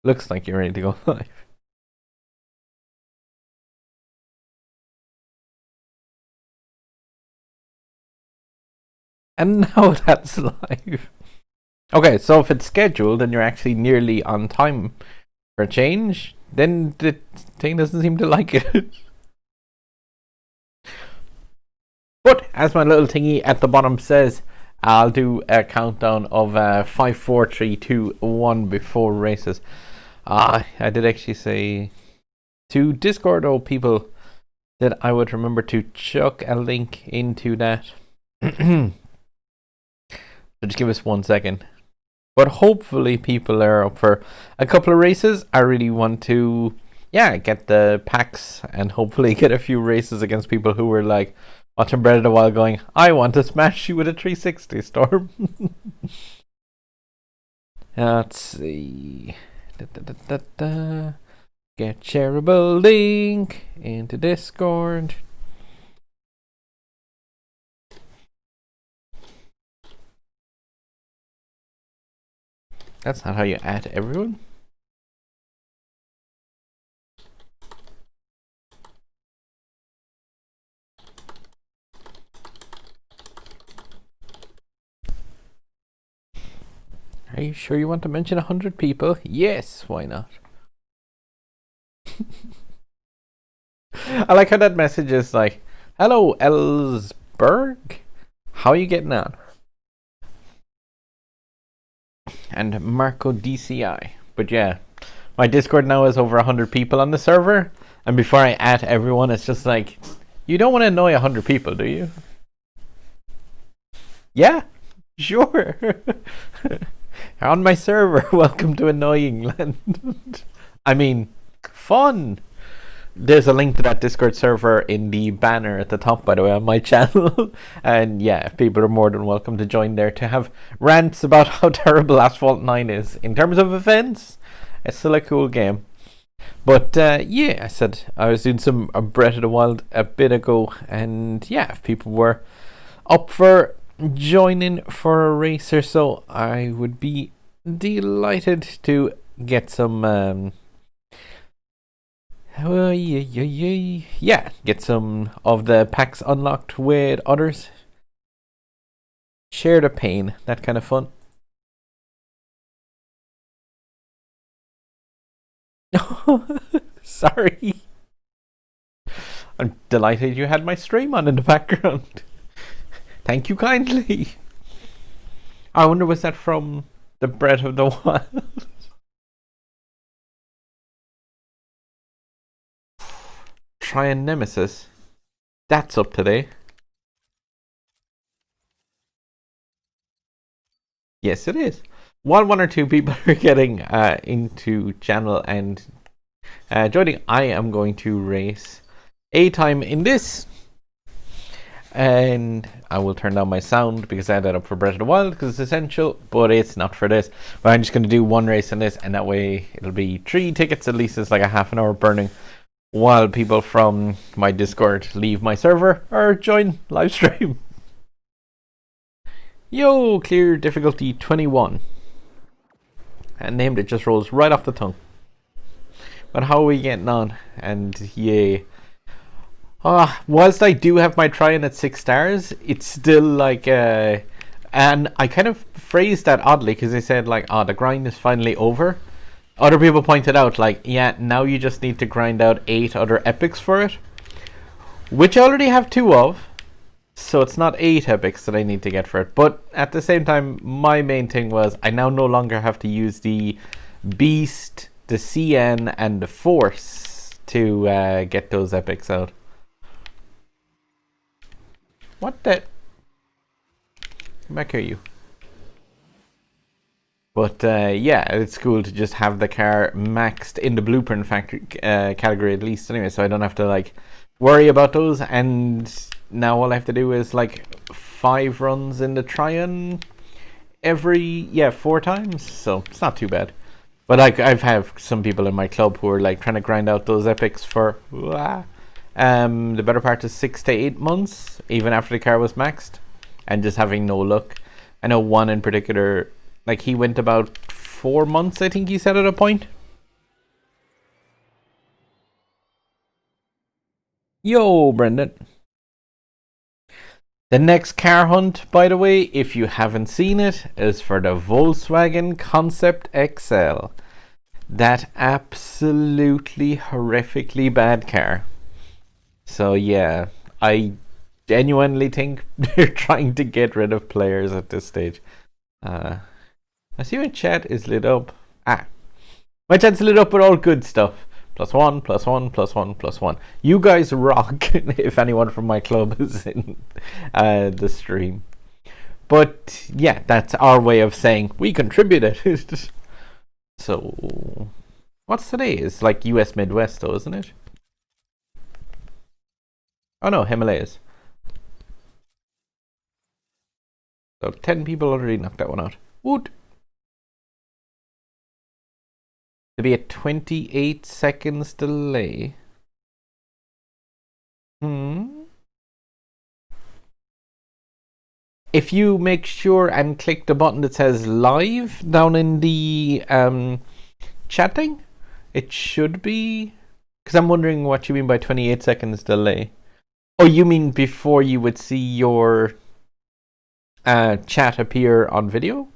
Looks like you're ready to go live. And now that's live. Okay, so if it's scheduled and you're actually nearly on time for a change, then the thing doesn't seem to like it. But as my little thingy at the bottom says, I'll do a countdown of 5, 4, 3, 2, 1 before races. I did actually say to Discord people that I would remember to chuck a link into that. So just give us 1 second. But hopefully people are up for a couple of races. I really want to, get the packs and hopefully get a few races against people who were like watching Bread a while going, I want to smash you with a 360 Storm. Let's see. Get shareable link into Discord. That's not how you add everyone. Are you sure you want to mention 100 people? Yes, why not? I like how that message is like, hello, Ellsberg. How are you getting on? And Marco DCI. But yeah, my Discord now has over 100 people on the server. And before I add everyone, it's just like, you don't want to annoy 100 people, do you? Yeah, sure. On my server, welcome to Annoying Land. I mean, fun. There's a link to that Discord server in the banner at the top, by the way, on my channel. And yeah, people are more than welcome to join there to have rants about how terrible Asphalt 9 is. In terms of events, it's still a cool game. But I said I was doing some Breath of the Wild a bit ago. And yeah, if people were up for joining for a race or so, I would be delighted to get some get some of the packs unlocked with others. Share the pain, that kind of fun. Sorry. I'm delighted you had my stream on in the background. Thank you kindly. I wonder, was that from the Breath of the Wild? Try a Nemesis. That's up today. Yes, it is. While 1 or 2 people are getting into channel and joining, I am going to race a time in this. And I will turn down my sound because I had that up for Breath of the Wild because it's essential, but it's not for this. But I'm just going to do 1 race in this, and that way it'll be 3 tickets. At least it's like a half an hour burning while people from my Discord leave my server or join live stream. Yo, clear difficulty 21. And named, it just rolls right off the tongue. But how are we getting on? And yay. Whilst I do have my try-in at 6 stars, it's still like and I kind of phrased that oddly because they said like, the grind is finally over. Other people pointed out like, yeah, now you just need to grind out 8 other epics for it, which I already have 2 of, so it's not 8 epics that I need to get for it. But at the same time, my main thing was I now no longer have to use the Beast, the CN, and the Force to get those epics out. What the? Come back here, you. But it's cool to just have the car maxed in the blueprint factory category at least anyway, so I don't have to like worry about those. And now all I have to do is like 5 runs in the try-in every 4 times, so it's not too bad. But like I've had some people in my club who are like trying to grind out those epics for the better part of 6 to 8 months, even after the car was maxed, and just having no luck. I know one in particular, like he went about 4 months, I think he said at a point, Yo, Brendan. The next car hunt, by the way, if you haven't seen it, is for the Volkswagen Concept XL. That absolutely horrifically bad car. So yeah, I genuinely think they're trying to get rid of players at this stage. I see my chat is lit up. My chat's lit up with all good stuff. +1, +1, +1, +1. You guys rock if anyone from my club is in the stream. But yeah, that's our way of saying we contributed. So, what's today? It's like US Midwest though, isn't it? Oh no, Himalayas. So 10 people already knocked that one out. Woot! To be a 28 seconds delay. If you make sure and click the button that says live down in the chatting, it should be. Because I'm wondering what you mean by 28 seconds delay. Oh, you mean before you would see your chat appear on video?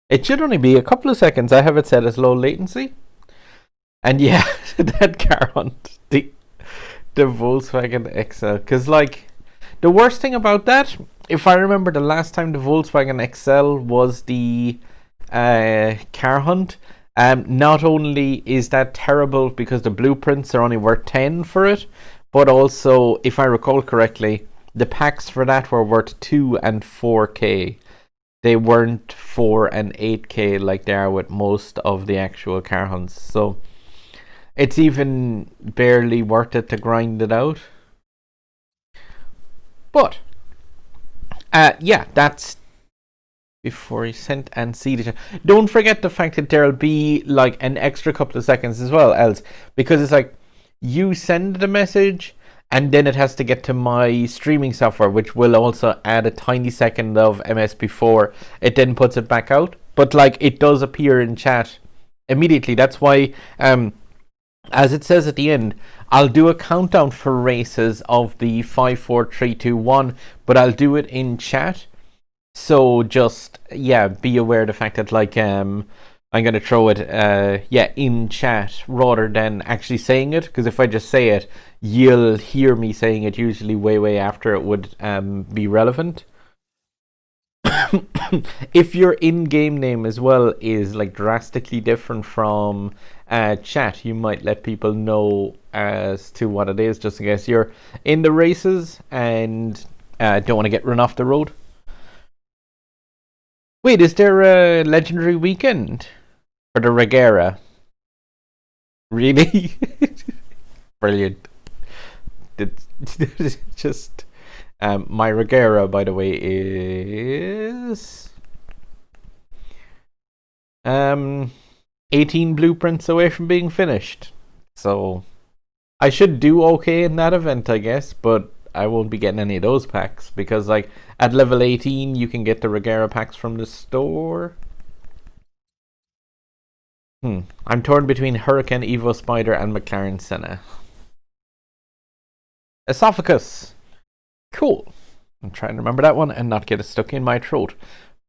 It should only be a couple of seconds. I have it set as low latency. And yeah, that car hunt, the Volkswagen XL. Because, like, the worst thing about that, if I remember the last time the Volkswagen XL was the car hunt, not only is that terrible because the blueprints are only worth 10 for it, but also, if I recall correctly, the packs for that were worth 2 and 4k. They weren't 4 and 8k like they are with most of the actual car hunts. So it's even barely worth it to grind it out. But yeah, that's before he sent and see the chat. Don't forget the fact that there'll be like an extra couple of seconds as well, else, because it's like you send the message and then it has to get to my streaming software, which will also add a tiny second of MS before it then puts it back out. But like it does appear in chat immediately. That's why, as it says at the end, I'll do a countdown for races of the 5, 4, 3, 2, 1, but I'll do it in chat. So just be aware of the fact that like I'm gonna throw it in chat rather than actually saying it, because if I just say it, you'll hear me saying it usually way after it would be relevant. If your in-game name as well is like drastically different from chat, you might let people know as to what it is, just in case you're in the races and don't want to get run off the road. Wait, is there a legendary weekend for the Regera? Really? Brilliant. Just my Regera, by the way, is 18 blueprints away from being finished. So I should do okay in that event, I guess, but I won't be getting any of those packs because, like, at level 18, you can get the Regera packs from the store. I'm torn between Hurricane, Evo Spider, and McLaren Senna. Esophagus. Cool. I'm trying to remember that one and not get it stuck in my throat.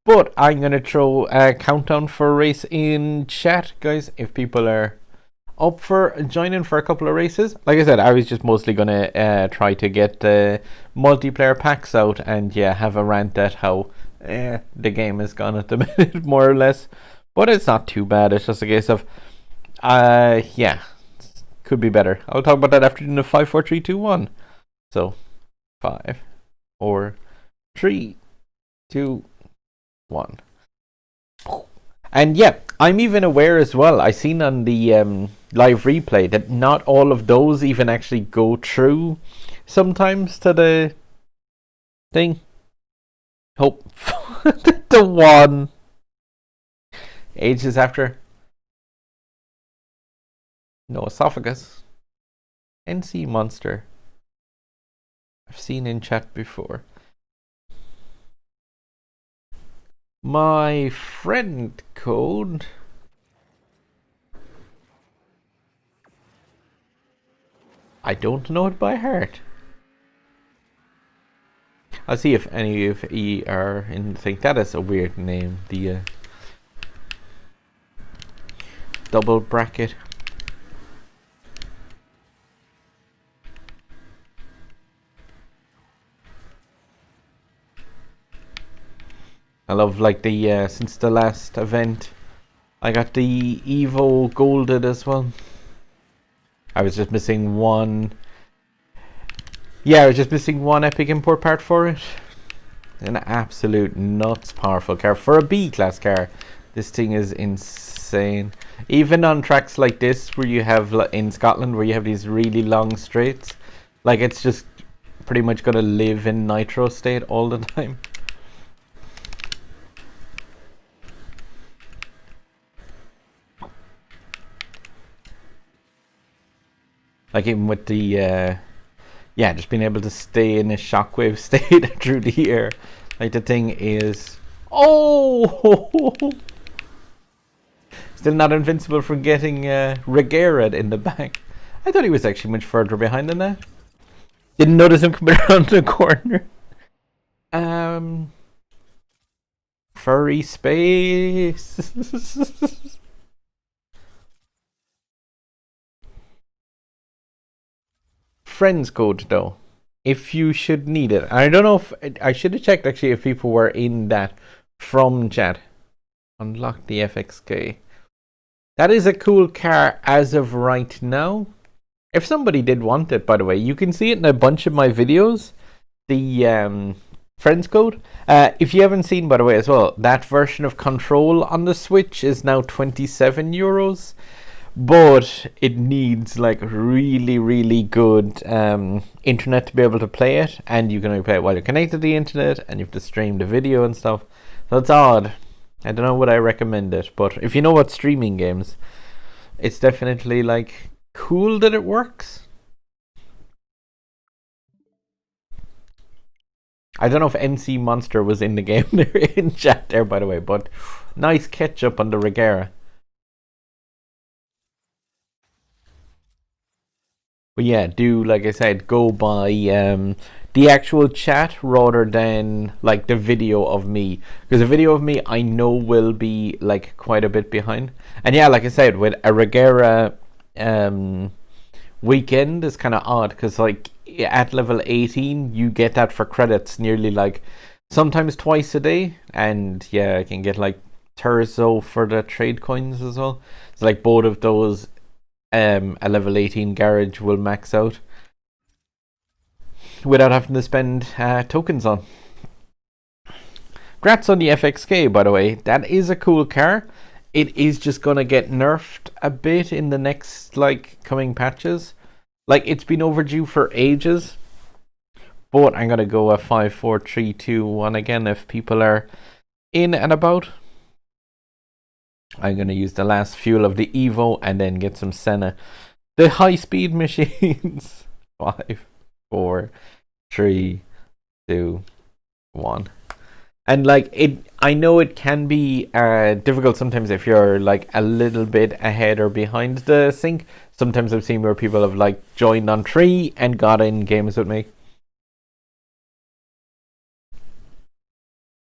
But I'm going to throw a countdown for a race in chat, guys, if people are up for joining for a couple of races. Like I said, I was just mostly going to try to get the multiplayer packs out and have a rant at how the game is gone at the minute, more or less. But it's not too bad. It's just a case of could be better. I'll talk about that after doing the 5, 4, 3, 2, 1. So 5, 4, 3, 2, 1. And I'm even aware as well, I seen on the live replay that not all of those even actually go through sometimes to the thing. Hope the one ages after. No esophagus. NC Monster. I've seen in chat before. My friend code. I don't know it by heart. I'll see if any of you are in the thing. That is a weird name. The double bracket. I love like the since the last event, I got the Evo golded as well. I was just missing one. Yeah, I was just missing one epic import part for it. An absolute nuts powerful car for a B class car. This thing is insane. Even on tracks like this, where you have in Scotland, where you have these really long straights, like it's just pretty much gonna live in nitro state all the time. Like even with the yeah, just being able to stay in a shockwave state through the air. Like the thing is, oh, still not invincible from getting Regera in the back. I thought he was actually much further behind than that. Didn't notice him coming around the corner. Furry space. Friends code though, if you should need it. I don't know if I should have checked actually if people were in that from chat. Unlock the FXK. That is a cool car as of right now. If somebody did want it, by the way, you can see it in a bunch of my videos. The friends code. If you haven't seen, by the way, as well, that version of Control on the Switch is now €27. But it needs like really good internet to be able to play it, and you can only play it while you're connected to the internet, and you have to stream the video and stuff. So it's odd. I don't know would I recommend it, but if you know what streaming games, it's definitely like cool that it works. I don't know if MC Monster was in the game there in chat there, by the way, but nice ketchup on the Regera. But yeah, do, like I said, go by the actual chat rather than like the video of me, because the video of me I know will be like quite a bit behind. And yeah, like I said, with a Regera weekend is kind of odd, because like at level 18 you get that for credits nearly like sometimes twice a day. And yeah, I can get like Terzo for the trade coins as well. So like both of those a level 18 garage will max out without having to spend tokens on. Congrats on the FXK, by the way. That is a cool car. It is just gonna get nerfed a bit in the next like coming patches. Like it's been overdue for ages. But I'm gonna go a 5, 4, 3, 2, 1 again if people are in and about. I'm going to use the last fuel of the Evo and then get some Senna. The high speed machines. 5, 4, 3, 2, 1. And like it, I know it can be difficult sometimes if you're like a little bit ahead or behind the sync. Sometimes I've seen where people have like joined on 3 and got in games with me.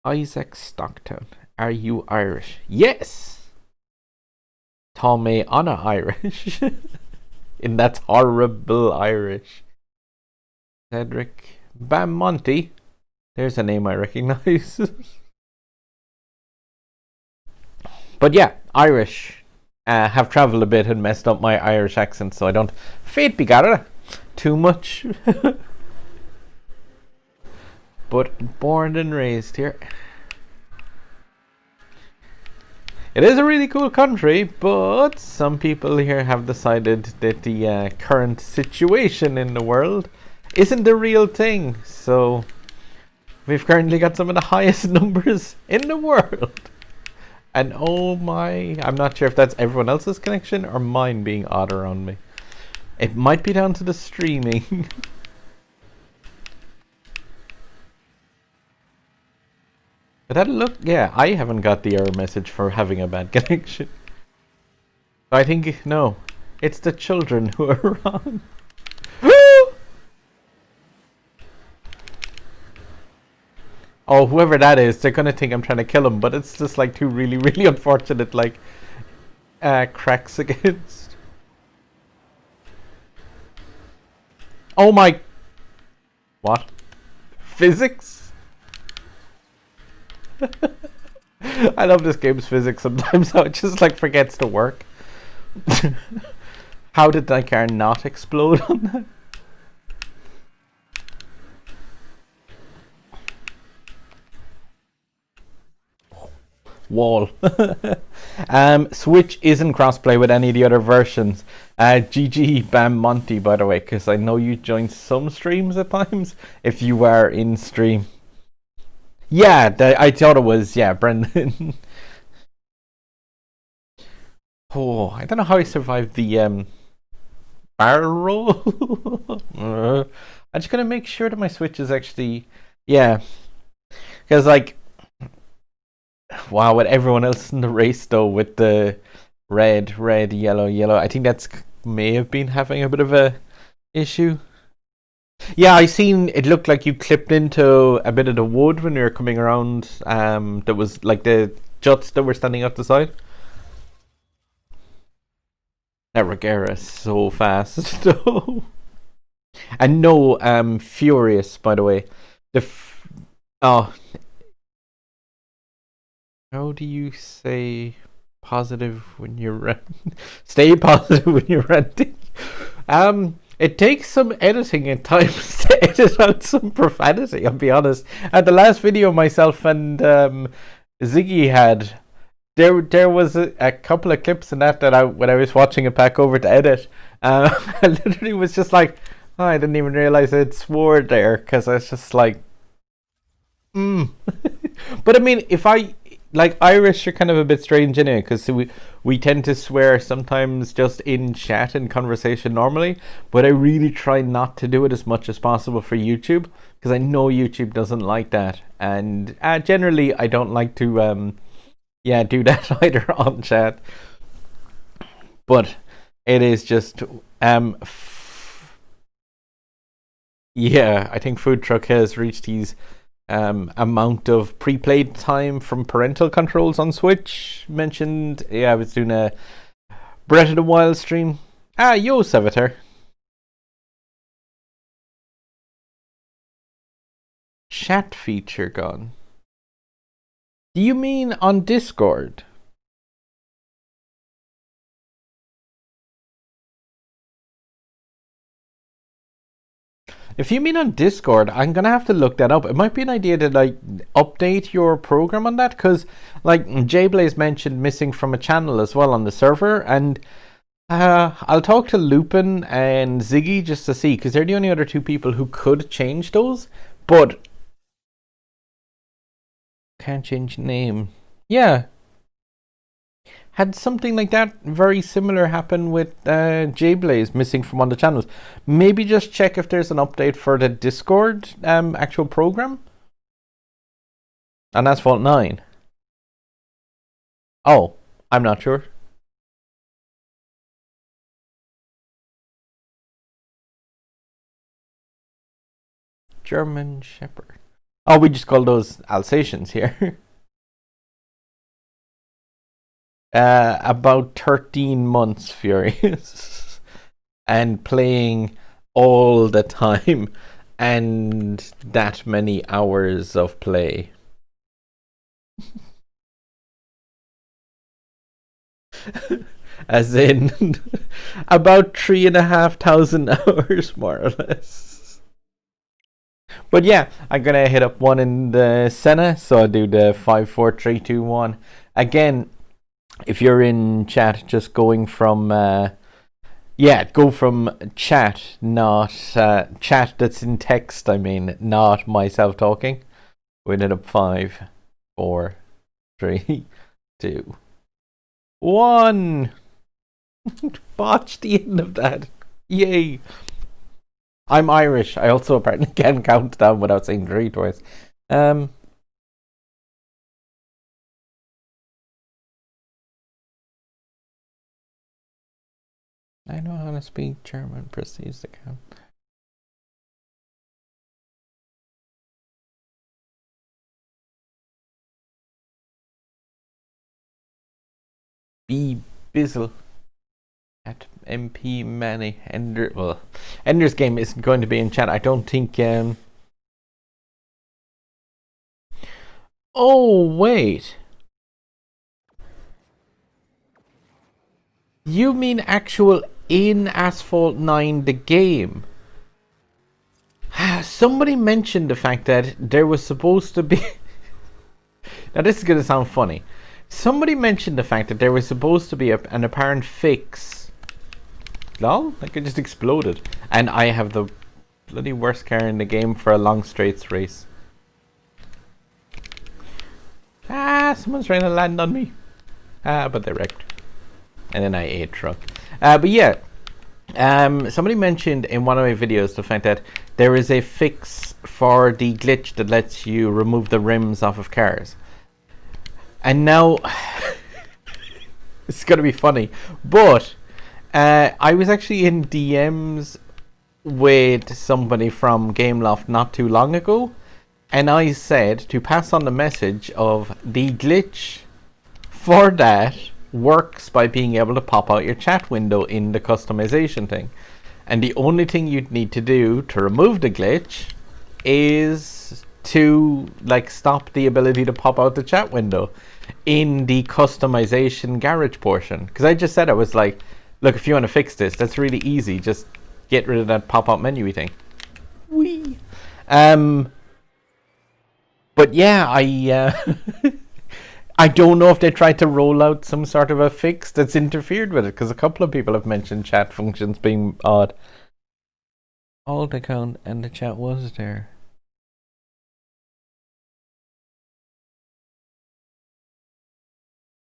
Isaac Stockton, are you Irish? Yes! Tommy Anna Irish. In that horrible Irish. Cedric Bamonte. There's a name I recognize. But yeah, Irish. Have travelled a bit and messed up my Irish accent, so I don't fate begar too much. But born and raised here. It is a really cool country, but some people here have decided that the current situation in the world isn't the real thing. So we've currently got some of the highest numbers in the world. And oh my, I'm not sure if that's everyone else's connection or mine being odd around me. It might be down to the streaming. But that look, yeah, I haven't got the error message for having a bad connection. I think, no, it's the children who are wrong. Oh, whoever that is, they're gonna think I'm trying to kill him, but it's just like two really, really unfortunate like cracks against. Oh my! What? Physics? I love this game's physics sometimes. How it just like forgets to work. How did my car not explode on that? Wall. Switch isn't crossplay with any of the other versions. GG Bam Monty, by the way, because I know you joined some streams at times. If you were in stream, yeah, I thought it was Brendan. Oh, I don't know how I survived the barrel roll. I'm just gonna make sure that my Switch is actually because like. Wow, with everyone else in the race though, with the red, red, yellow, yellow, I think that's may have been having a bit of a issue. Yeah, I seen it looked like you clipped into a bit of the wood when you were coming around. That was like the juts that were standing up the side. That Regera is so fast though. And no, Furious, by the way. Oh, how do you say positive when you're renting? Stay positive when you're renting. It takes some editing at times to edit out some profanity. I'll be honest. At the last video, myself and Ziggy had, there was a couple of clips in that when I was watching it back over to edit, I literally was just like, oh, I didn't even realize I'd swore there because I was just like, But I mean, if I like Irish are kind of a bit strange anyway, because we tend to swear sometimes just in chat and conversation normally, but I really try not to do it as much as possible for YouTube because I know YouTube doesn't like that, and generally I don't like to do that either on chat. But it is just I think Food Truck has reached his amount of pre-played time from parental controls on Switch. Mentioned, I was doing a Breath of the Wild stream. Yo, Servitor. Chat feature gone. Do you mean on Discord? If you mean on Discord, I'm gonna have to look that up. It might be an idea to like update your program on that, because like Jblaze mentioned missing from a channel as well on the server, and I'll talk to Lupin and Ziggy just to see, because they're the only other two people who could change those, but can't change name. Yeah, had something like that very similar happen with Jblaze missing from one of the channels. Maybe just check if there's an update for the Discord actual program on Asphalt 9. Oh, I'm not sure. German Shepherd. Oh, we just call those Alsatians here. About 13 months, Furious. And playing all the time. And that many hours of play. As in, about 3,500 hours, more or less. But yeah, I'm gonna hit up one in the Senna, so I'll do the 5, 4, 3, 2, 1. Again, if you're in chat, just going from go from chat, not chat that's in text. I mean, not myself talking. We hit up 5, 4, 3, 2, 1. Botched the end of that. Yay. I'm Irish. I also apparently can count down without saying 3 twice. I know how to speak German. Proceeds to count. B Bizzle at MP Manny Ender. Well, Ender's Game isn't going to be in chat. I don't think. Oh wait. You mean actual in Asphalt 9 the game? Somebody mentioned the fact that there was supposed to be. Now this is going to sound funny. Somebody mentioned the fact that there was supposed to be an apparent fix. Lol, like it just exploded. And I have the bloody worst car in the game for a long straights race. Someone's trying to land on me. But they wrecked. And then I ate truck. But yeah. Somebody mentioned in one of my videos the fact that there is a fix for the glitch that lets you remove the rims off of cars. And now it's gonna be funny, but I was actually in DMs with somebody from Gameloft not too long ago, and I said to pass on the message of the glitch for that works by being able to pop out your chat window in the customization thing, and the only thing you'd need to do to remove the glitch is to like stop the ability to pop out the chat window in the customization garage portion. Because I just said, I was like, look, if you want to fix this, that's really easy, just get rid of that pop-up menu thing. Wee. But yeah, I don't know if they tried to roll out some sort of a fix that's interfered with it, because a couple of people have mentioned chat functions being odd. Alt account and the chat was there.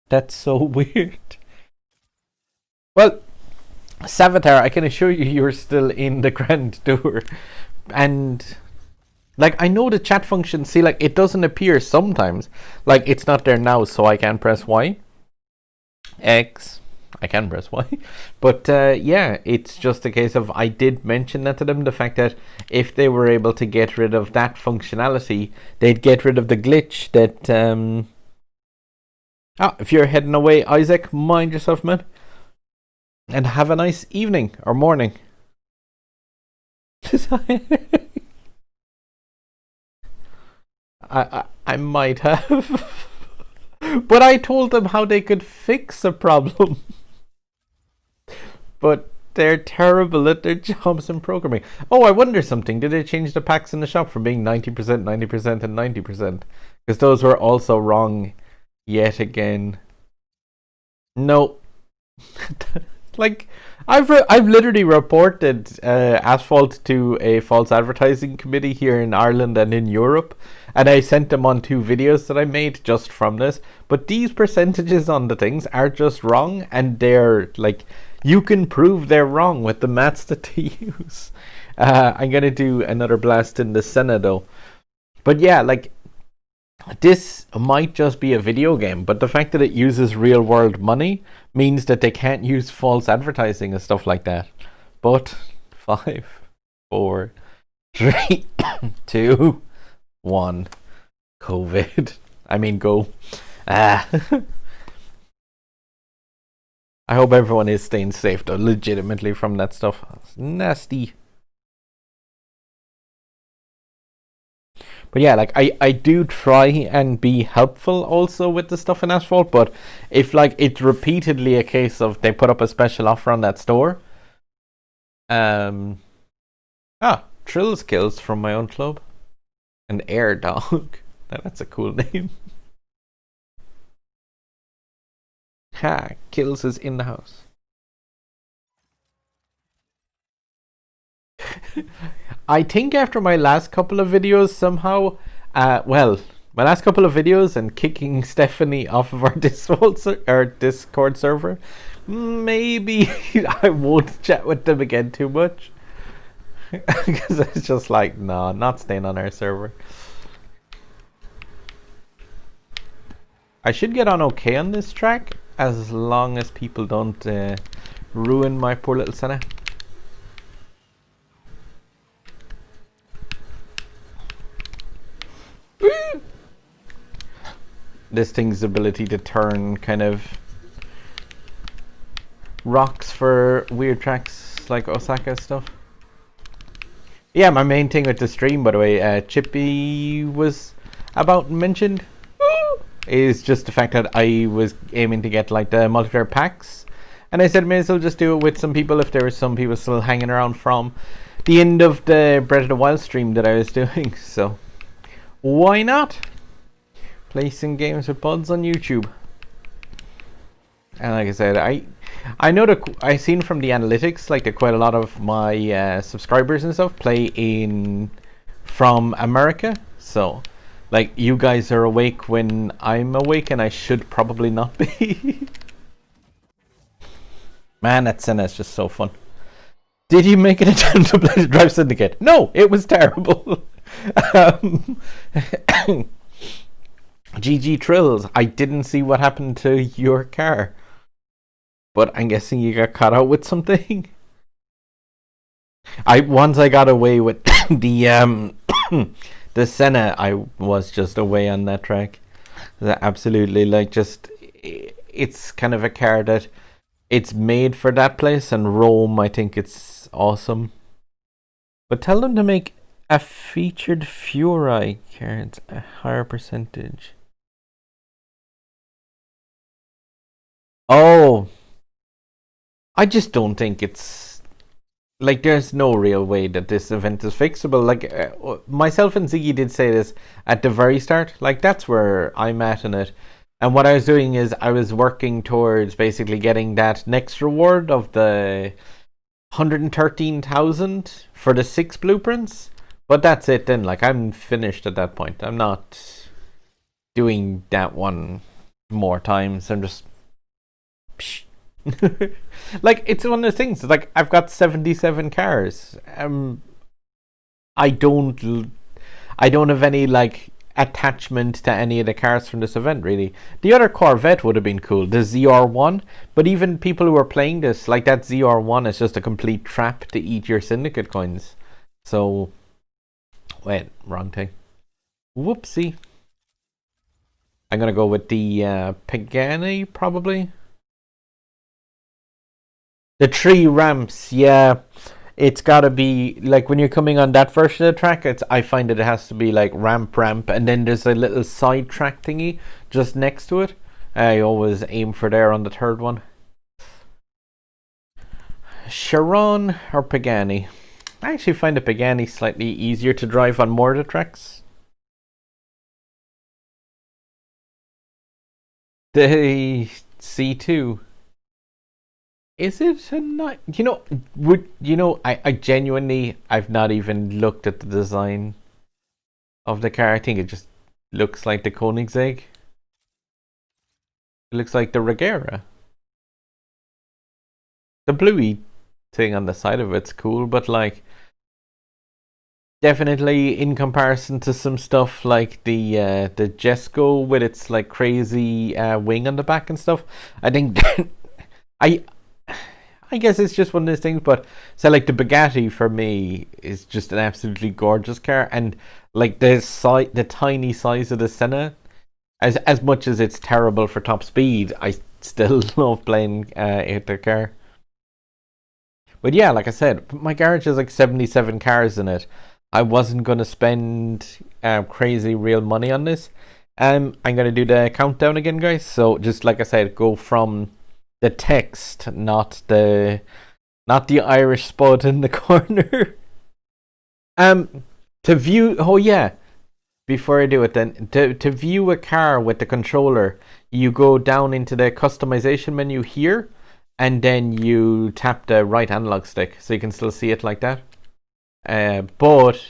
That's so weird. Well, Savitar, I can assure you, you're still in the Grand Tour. And like, I know the chat function, see, like, it doesn't appear sometimes. Like, it's not there now, so I can press Y. X. I can press Y. But yeah, it's just a case of, I did mention that to them, the fact that if they were able to get rid of that functionality, they'd get rid of the glitch that if you're heading away, Isaac, mind yourself, man. And have a nice evening or morning. I might have. But I told them how they could fix a problem. But they're terrible at their jobs in programming. Oh, I wonder something. Did they change the packs in the shop from being 90%, 90%, and 90%? Because those were also wrong yet again. No. Like, I've literally reported Asphalt to a false advertising committee here in Ireland and in Europe, and I sent them on 2 videos that I made just from this. But these percentages on the things are just wrong, and they're like, you can prove they're wrong with the maths that they use. I'm gonna do another blast in the Senna though. But yeah, like, this might just be a video game, but the fact that it uses real world money means that they can't use false advertising and stuff like that. But 5, 4, 3, 2, 1. COVID. I mean, go. I hope everyone is staying safe though, legitimately, from that stuff. It's nasty. But yeah, like, I do try and be helpful also with the stuff in Asphalt, but if like it's repeatedly a case of they put up a special offer on that store. Trill Skills from my own club. And Air Dog. That's a cool name. Ha, Kills is in the house. I think after my last couple of videos somehow, my last couple of videos and kicking Stephanie off of our Discord server, maybe I won't chat with them again too much. Because it's just like, no, not staying on our server. I should get on okay on this track, as long as people don't ruin my poor little Senna. This thing's ability to turn kind of rocks for weird tracks like Osaka stuff. Yeah, my main thing with the stream, by the way, Chippy was about mentioned, is just the fact that I was aiming to get like the multiplayer packs, and I said may as well just do it with some people if there were some people still hanging around from the end of the Breath of the Wild stream that I was doing. So why not play some games with buds on YouTube? And like I said, I know that I seen from the analytics like that quite a lot of my subscribers and stuff play from America. So like you guys are awake when I'm awake, and I should probably not be. Man, that Senna is just so fun. Did you make an attempt to play the Drive Syndicate? No, it was terrible. GG Trills, I didn't see what happened to your car, but I'm guessing you got caught out with something. Once I got away with the the Senna, I was just away on that track. Absolutely, like just it's kind of a car that it's made for that place, and Rome, I think it's awesome. But tell them to make a featured Furai cards a higher percentage. Oh, I just don't think it's like there's no real way that this event is fixable. Like myself and Ziggy did say this at the very start. Like that's where I'm at in it. And what I was doing is I was working towards basically getting that next reward of the 113,000 for the 6 blueprints. But that's it then. Like I'm finished at that point. I'm not doing that one more times. I'm just like it's one of the things. Like I've got 77 cars. I don't have any like attachment to any of the cars from this event really. The other Corvette would have been cool, the ZR1, but even people who are playing this, like that ZR1 is just a complete trap to eat your syndicate coins. So wait, wrong thing. Whoopsie. I'm gonna go with the Pagani probably. The 3 ramps, yeah. It's gotta be like when you're coming on that version of the track, I find that it has to be like ramp, and then there's a little side track thingy just next to it. I always aim for there on the 3rd one. Chiron or Pagani? I actually find the Pagani slightly easier to drive on more of the tracks. The C2. Is it a nice? I genuinely, I've not even looked at the design of the car. I think it just looks like the Koenigsegg. It looks like the Regera. The bluey thing on the side of it's cool, but like definitely in comparison to some stuff like the Jesco with its like crazy wing on the back and stuff, I think I guess it's just one of those things, but so like the Bugatti for me is just an absolutely gorgeous car, and like the tiny size of the Senna, as much as it's terrible for top speed, I still love playing the car. But yeah, like I said, my garage has like 77 cars in it. I wasn't gonna spend crazy real money on this. I'm gonna do the countdown again, guys. So just like I said, go from the text, not the Irish spot in the corner. To view, oh yeah, before I do it then, to view a car with the controller, you go down into the customization menu here, and then you tap the right analog stick, so you can still see it like that. But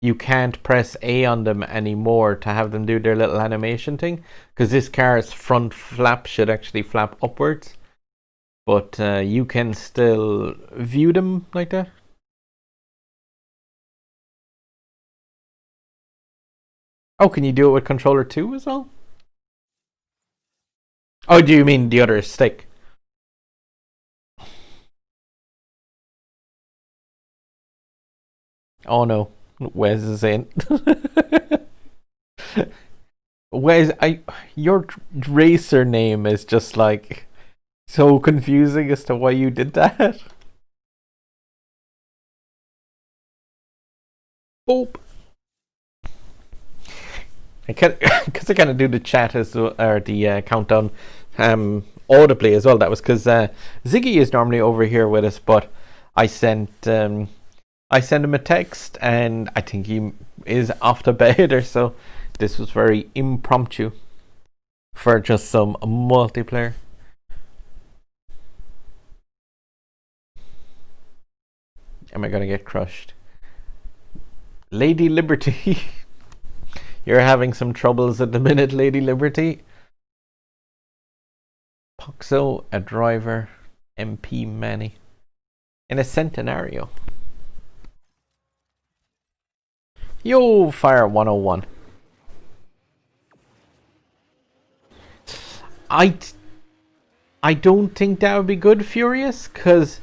you can't press A on them anymore to have them do their little animation thing, because this car's front flap should actually flap upwards. But you can still view them like that. Oh, can you do it with controller 2 as well? Oh, do you mean the other stick? Oh no, Wes is in. Wes, your racer name is just like So confusing as to why you did that. Boop. Because I kind of do the chat or the countdown audibly as well. That was because Ziggy is normally over here with us, but I sent him a text, and I think he is off to bed or so. This was very impromptu for just some multiplayer. Am I gonna get crushed? Lady Liberty. You're having some troubles at the minute, Lady Liberty. Poxo, a driver, MP Manny. In a centenario. Yo, Fire 101. I don't think that would be good, Furious, because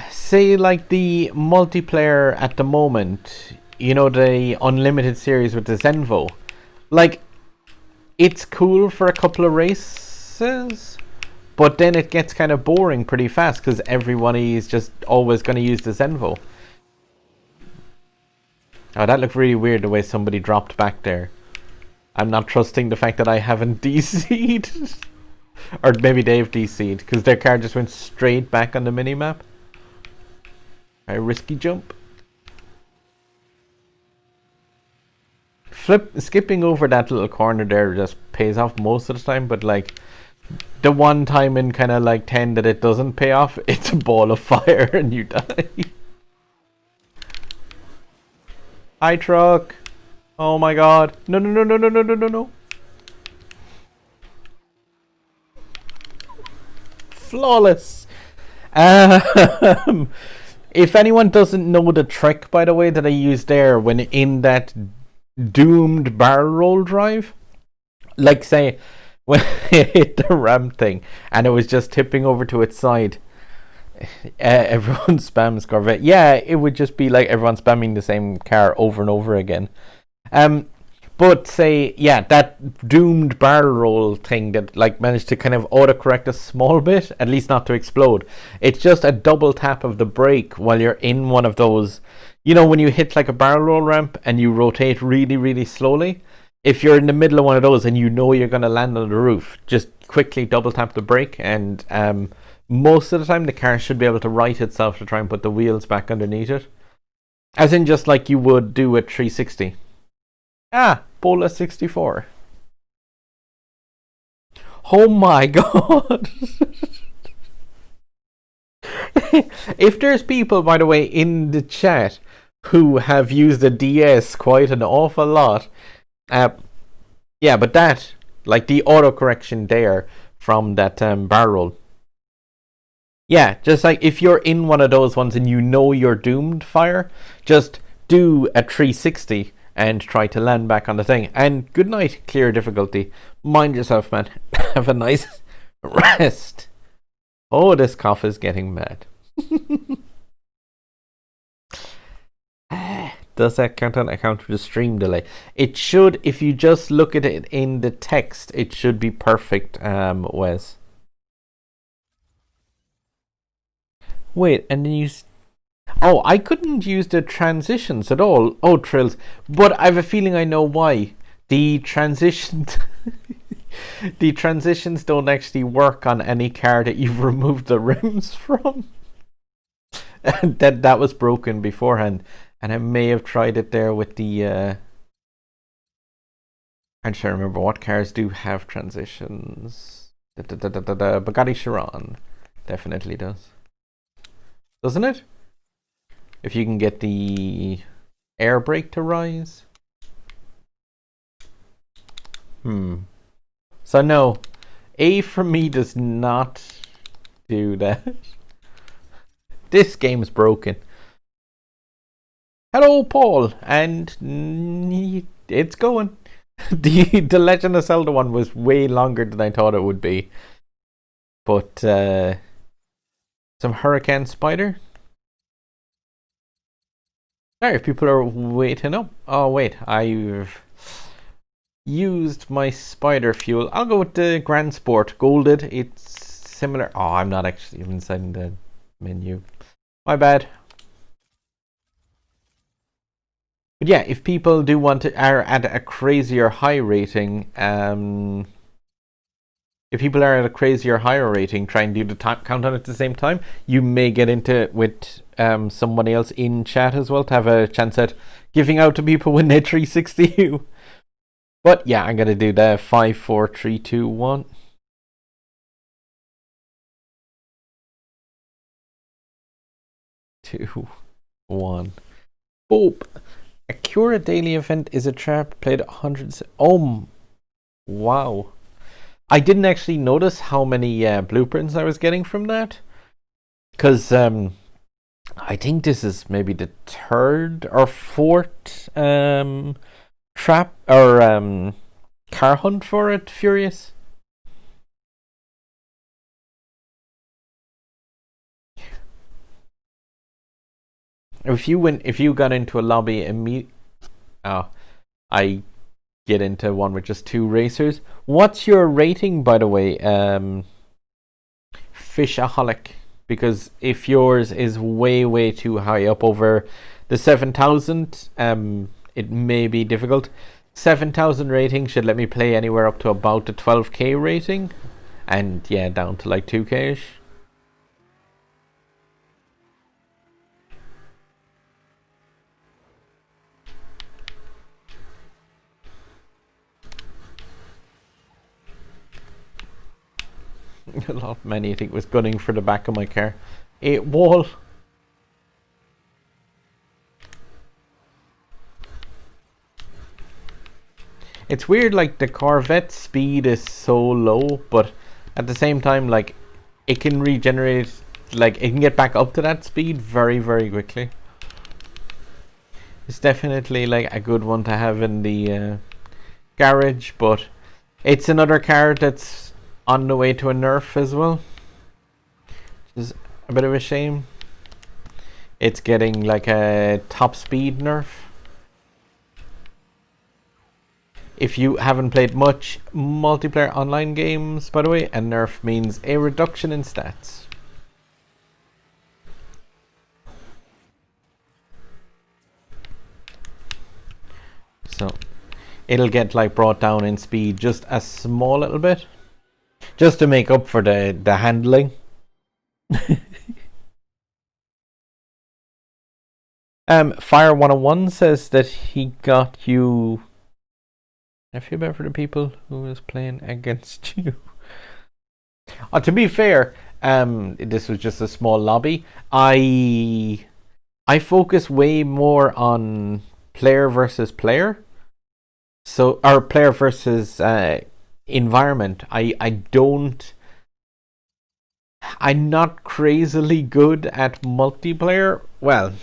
say like the multiplayer at the moment, you know, the unlimited series with the Zenvo, like it's cool for a couple of races, but then it gets kind of boring pretty fast because everyone is just always going to use the Zenvo. Oh, that looked really weird the way somebody dropped back there. I'm not trusting the fact that I haven't DC'd. Or maybe they've DC'd because their car just went straight back on the minimap. A risky jump. Skipping over that little corner there just pays off most of the time, but like the one time in kind of like 10 that it doesn't pay off, it's a ball of fire and you die. Hi truck. Oh my god. No. Flawless. If anyone doesn't know the trick, by the way, that I used there when in that doomed barrel roll drive, like say when it hit the ramp thing and it was just tipping over to its side, everyone spams Corvette. Yeah, it would just be like everyone spamming the same car over and over again. But say, yeah, that doomed barrel roll thing that like managed to kind of autocorrect a small bit, at least not to explode. It's just a double tap of the brake while you're in one of those, you know, when you hit like a barrel roll ramp and you rotate really, really slowly. If you're in the middle of one of those and you know you're going to land on the roof, just quickly double tap the brake, and most of the time the car should be able to right itself to try and put the wheels back underneath it. As in just like you would do a 360. Bola 64. Oh my god. If there's people, by the way, in the chat who have used the DS quite an awful lot, yeah, but that, like the autocorrection there from that barrel. Yeah, just like if you're in one of those ones and you know you're doomed fire, just do a 360 and try to land back on the thing. And good night, clear difficulty. Mind yourself, man. Have a nice rest. Oh, this cough is getting mad. Does that count for the stream delay? It should, if you just look at it in the text, it should be perfect, Wes. Wait, and then you... Oh, I couldn't use the transitions at all. Oh, Trills. But I have a feeling I know why. The transitions... the transitions don't actually work on any car that you've removed the rims from. that was broken beforehand. And I may have tried it there with the... I'm trying to remember what cars do have transitions. The Bugatti Chiron definitely does. Doesn't it? If you can get the air brake to rise. So no, A for me does not do that. This game's broken. Hello, Paul, and it's going. The Legend of Zelda one was way longer than I thought it would be. But some Hurricane Spider. Sorry if people are waiting up. Oh wait, used my spider fuel. I'll go with the Grand Sport Golded. It's similar. Oh, I'm not actually even inside the menu. My bad. But yeah, if people do want to are at a crazier high rating, if people are at a crazier higher rating, try and do the countdown at the same time, you may get into it with somebody else in chat as well to have a chance at giving out to people when they 360 you. But yeah, I'm gonna do the 5, 4, 3, 2, 1. Two, one. Boop. A Cura daily event is a trap played 100. Oh, wow. I didn't actually notice how many blueprints I was getting from that. Because I think this is maybe the 3rd or 4th trap or car hunt for it, Furious. If you got into a lobby I get into one with just 2 racers. What's your rating, by the way, Fishaholic? Because if yours is way too high up over the 7,000, it may be difficult. 7,000 rating should let me play anywhere up to about the 12k rating, and yeah, down to like 2k-ish. A lot many I think was gunning for the back of my car. 8 wall. It's weird, like the Corvette speed is so low, but at the same time, like it can regenerate, like it can get back up to that speed very quickly. It's definitely like a good one to have in the garage, but it's another car that's on the way to a nerf as well, which is a bit of a shame. It's getting like a top speed nerf. If you haven't played much multiplayer online games, by the way, a nerf means a reduction in stats. So it'll get like brought down in speed just a small little bit, just to make up for the handling. Fire 101 says that he got you. I feel bad for the people who was playing against you. To be fair, this was just a small lobby. I focus way more on player versus player. So, or player versus environment. I'm not crazily good at multiplayer. Well,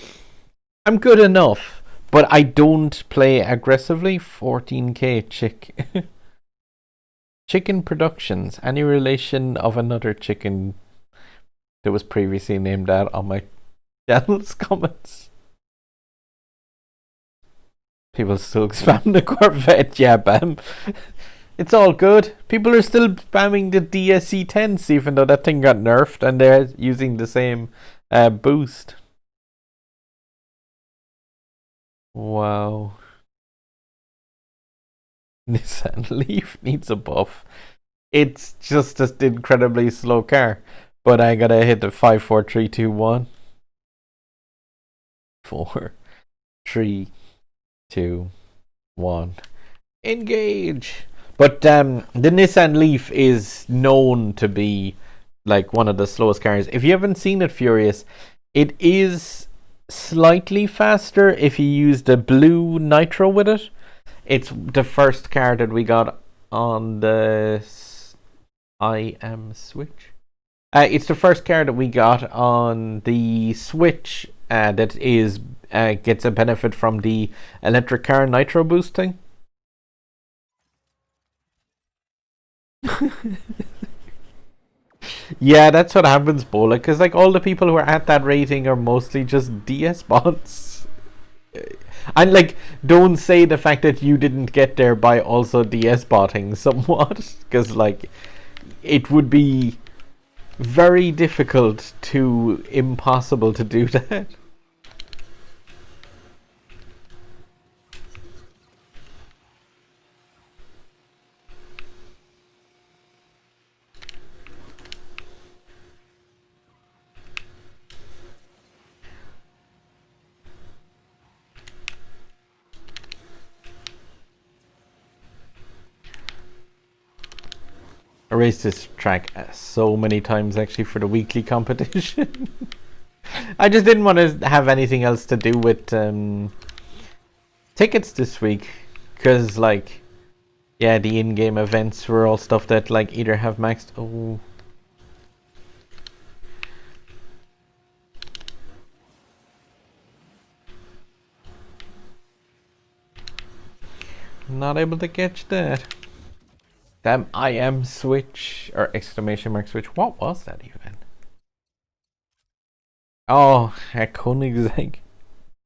I'm good enough, but I don't play aggressively. 14k chick. Chicken Productions. Any relation of another chicken that was previously named that on my channel's comments? People still spamming the Corvette. Yeah, bam. It's all good. People are still spamming the DSC 10s, even though that thing got nerfed and they're using the same boost. Wow. Nissan Leaf needs a buff. It's just an incredibly slow car. But I gotta hit the 5, 4, 3, 2, 1. 4, 3, 2, 1. Engage! But the Nissan Leaf is known to be like one of the slowest cars. If you haven't seen it, Furious, it is slightly faster if you use the blue nitro with it. It's the first car that we got on the Switch. It's the first car that we got on the Switch that is gets a benefit from the electric car nitro boosting. Yeah, that's what happens, Bola, because like all the people who are at that rating are mostly just DS bots. And like, don't say the fact that you didn't get there by also DS botting somewhat, because like, it would be very difficult to impossible to do that. I raced this track so many times actually for the weekly competition. I just didn't want to have anything else to do with tickets this week, because like, yeah, the in-game events were all stuff that like either have maxed. Oh, not able to catch that. Damn, I am switch or exclamation mark switch. What was that even? Oh, a Koenigsegg.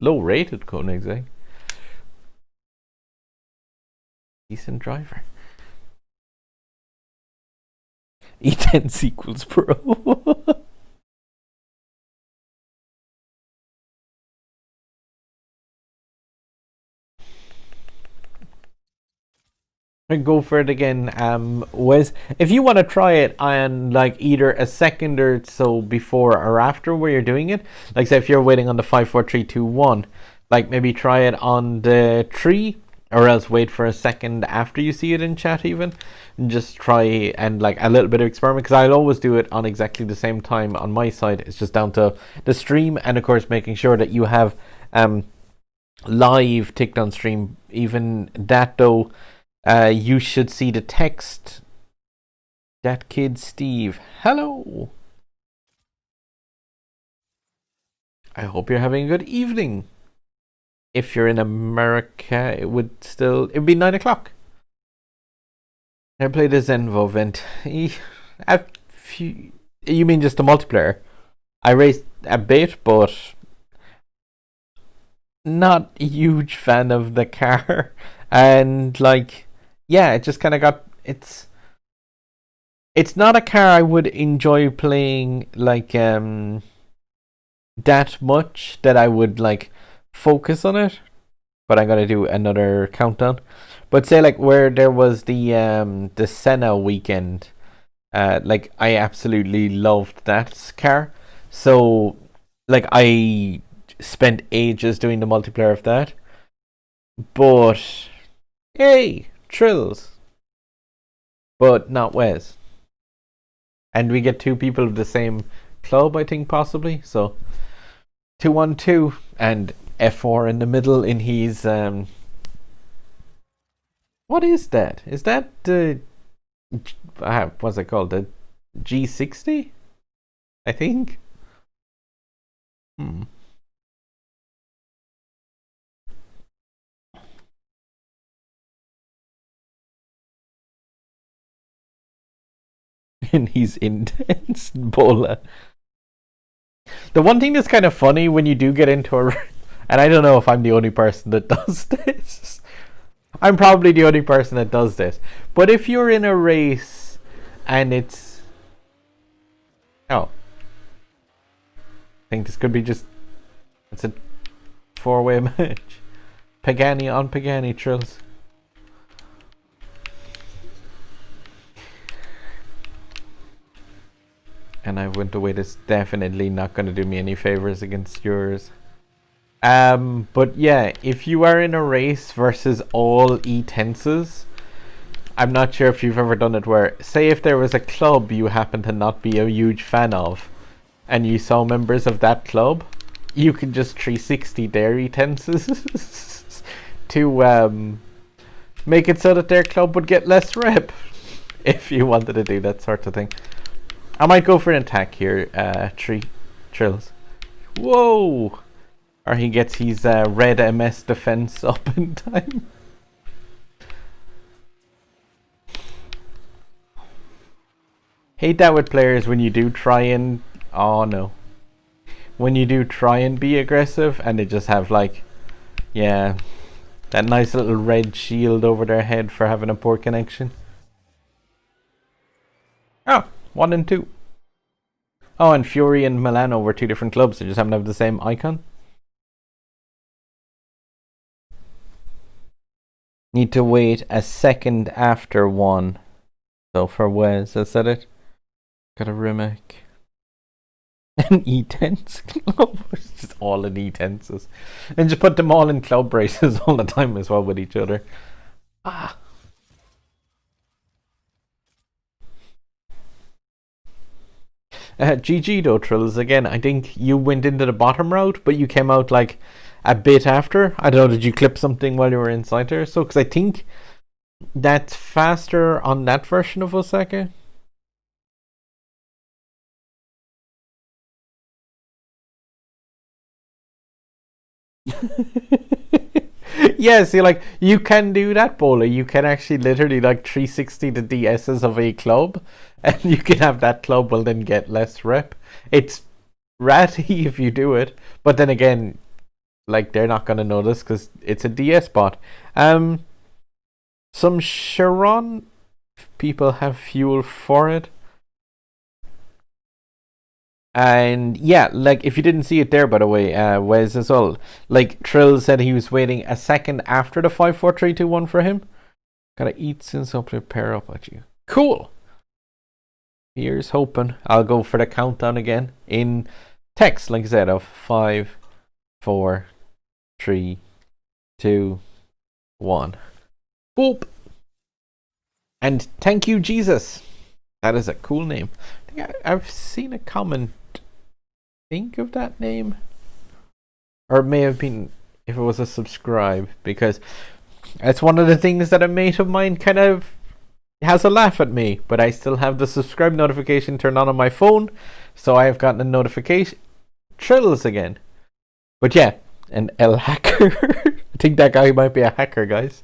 Low rated Koenigsegg. Decent driver. E10 sequels pro. Go for it again. Wes, if you want to try it on like either a second or so before or after where you're doing it, like say if you're waiting on the 5, 4, 3, 2, 1, like maybe try it on the 3, or else wait for a second after you see it in chat even, and just try and like a little bit of experiment, because I'll always do it on exactly the same time on my side. It's just down to the stream, and of course making sure that you have live ticked on stream. Even that though, you should see the text. That kid Steve. Hello. I hope you're having a good evening. If you're in America, it'd be 9 o'clock. I played the Zenvo event. You mean just the multiplayer? I raced a bit, but not a huge fan of the car. And like, yeah, it just kind of got, it's not a car I would enjoy playing like that much that I would like focus on it. But I'm gonna do another countdown. But say like where there was the Senna weekend, like I absolutely loved that car. So like I spent ages doing the multiplayer of that. But hey, Trills. But not Wes. And we get 2 people of the same club, I think, possibly. So 2-1-2 and F4 in the middle in his what is that? Is that the what's it called? The G60? I think. And he's intense bowler. The one thing that's kind of funny when you do get into a, and I don't know if I'm the only person that does this. I'm probably the only person that does this. But if you're in a race and it's, I think this could be just, it's a 4-way match. Pagani on Pagani, Trills. And I went away. That's definitely not going to do me any favors against yours. But yeah, if you are in a race versus all E-tenses, I'm not sure if you've ever done it where, say if there was a club you happen to not be a huge fan of, and you saw members of that club, you could just 360 their E-tenses to make it so that their club would get less rep, if you wanted to do that sort of thing. I might go for an attack here, Trills. Whoa! Or he gets his red MS defense up in time. Hate that with players when you do try and... Oh no. When you do try and be aggressive and they just have like Yeah, that nice little red shield over their head for having a poor connection. Oh, 1 and 2. Oh, and Fury and Milano were two different clubs. They just happen to have the same icon. Need to wait a second after 1. So for Wes, I said it. Got a remake. An E-tense club. It's just all in E-tenses. And just put them all in club braces all the time as well with each other. Ah. GG though, Trills. Again, I think you went into the bottom route, but you came out like a bit after. I don't know, did you clip something while you were inside there? So, because I think that's faster on that version of Osaka. Yeah, see, like, you can do that, Bowler. You can actually literally, like, 360 the DSs of a club, and you can have that club will then get less rep. It's ratty if you do it, but then again, like, they're not going to notice because it's a DS bot. Some Chiron people have fuel for it. And yeah, like if you didn't see it there, by the way, Wes as well. Like Trill said, he was waiting a second after the 5, 4, 3, 2, 1 for him. Gotta eat since I'll pair up with you. Cool. Here's hoping. I'll go for the countdown again in text, like I said, of 5, 4, 3, 2, 1. Boop. And thank you, Jesus. That is a cool name. I think I've seen a comment. Think of that name, or it may have been if it was a subscribe, because it's one of the things that a mate of mine kind of has a laugh at me, but I still have the subscribe notification turned on my phone, so I have gotten a notification. Trills again. But yeah, an El Hacker. I think that guy might be a hacker, guys.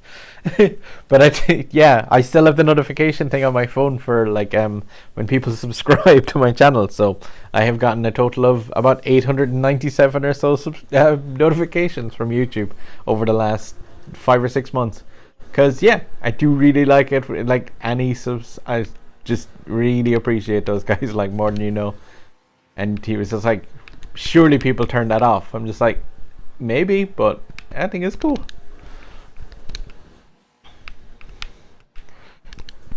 But I think, yeah, I still have the notification thing on my phone for like when people subscribe to my channel. So I have gotten a total of about 897 or so notifications from YouTube over the last 5 or 6 months. Because yeah, I do really like it. Like any subs, I just really appreciate those guys like more than you know. And he was just like, surely people turn that off. I'm just like, maybe, but I think it's cool.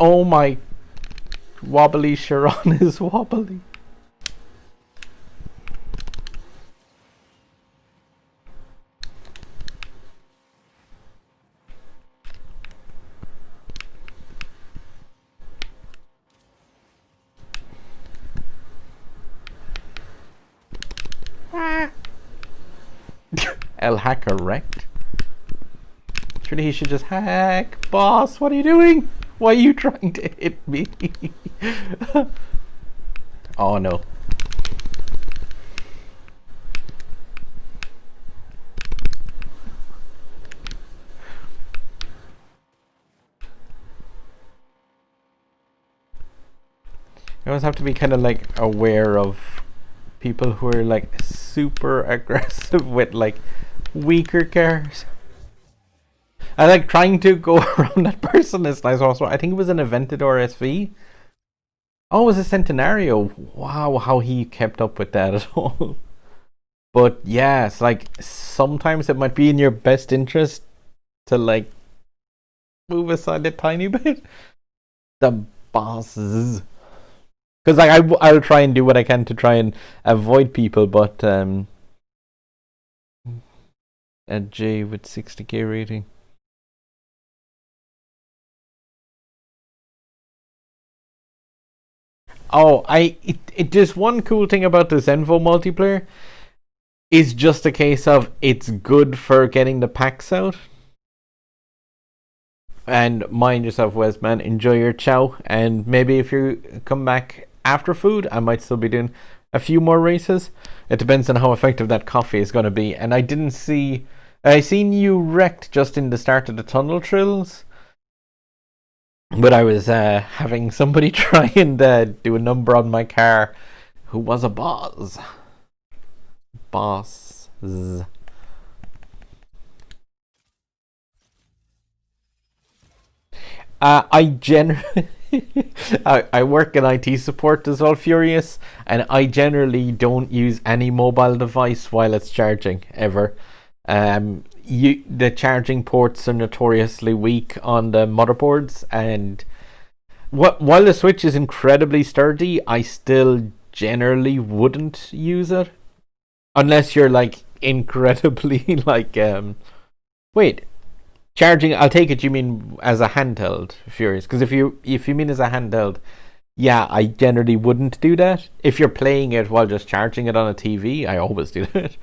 Oh my, wobbly Chiron is wobbly. El Hacker wrecked. Surely he should just hack. Boss, what are you doing? Why are you trying to hit me? Oh no. You always have to be kind of like aware of people who are like super aggressive with like weaker cars. I like trying to go around that person is nice also. I think it was an Aventador SV. Oh, it was a Centenario. Wow, how he kept up with that at all. But yeah, it's like sometimes it might be in your best interest to like move aside a tiny bit. The bosses. Because like I'll try and do what I can to try and avoid people, but a J with 60k rating. Oh, it just one cool thing about the Zenvo multiplayer is just a case of it's good for getting the packs out. And mind yourself, Wes, man. Enjoy your chow, and maybe if you come back after food, I might still be doing a few more races. It depends on how effective that coffee is going to be. And I seen you wrecked just in the start of the tunnel trills. But I was having somebody try and do a number on my car who was a boss. Boss. I generally I work in IT support as well, Furious, and I generally don't use any mobile device while it's charging ever. The charging ports are notoriously weak on the motherboards, and while the Switch is incredibly sturdy, I still generally wouldn't use it unless you're like incredibly like wait, charging. I'll take it you mean as a handheld, Furious, because if you mean as a handheld, yeah, I generally wouldn't do that. If you're playing it while just charging it on a TV, I always do that.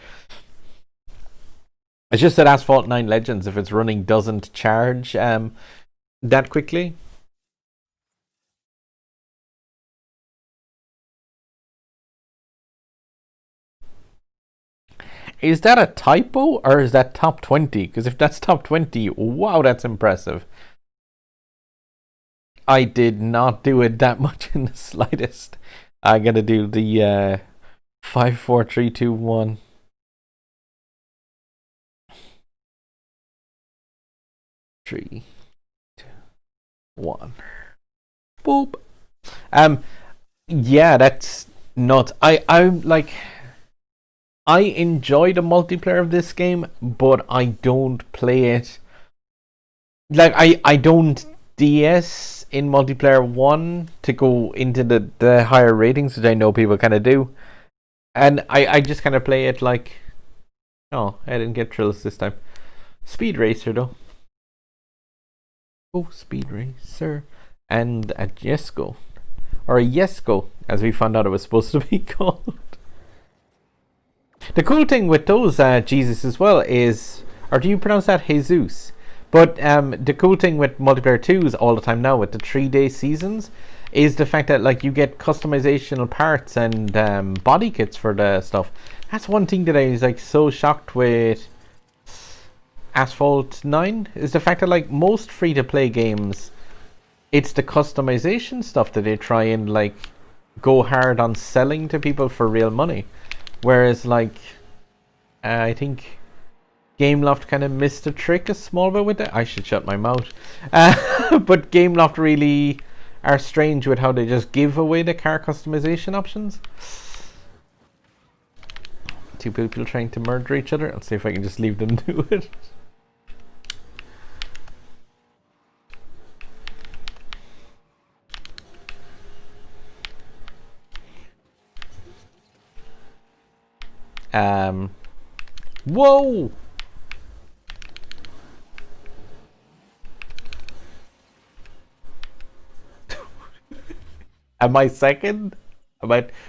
It's just that Asphalt 9 Legends, if it's running, doesn't charge that quickly. Is that a typo or is that top 20? Because if that's top 20, wow, that's impressive. I did not do it that much in the slightest. I'm gonna do the 5, 4, 3, 2, 1. 3, 2, 1. Boop. Yeah, that's nuts. I'm like, I enjoy the multiplayer of this game, but I don't play it. Like, I don't DS in multiplayer 1 to go into the higher ratings, which I know people kind of do. And I just kind of play it like, oh, I didn't get thrills this time. Speed Racer, though. Oh, Speed Racer. And a Jesco. Or a Yesco, as we found out it was supposed to be called. The cool thing with those Jesus as well is, or do you pronounce that Jesus? But the cool thing with multiplayer 2s all the time now with the 3-day seasons is the fact that like you get customizational parts and body kits for the stuff. That's one thing that I was like so shocked with Asphalt 9 is the fact that like most free-to-play games, it's the customization stuff that they try and like go hard on selling to people for real money. Whereas, like, I think Gameloft kind of missed a trick a small bit with it. I should shut my mouth. But Gameloft really are strange with how they just give away the car customization options. Two people trying to murder each other. Let's see if I can just leave them do it. Whoa! Am I second?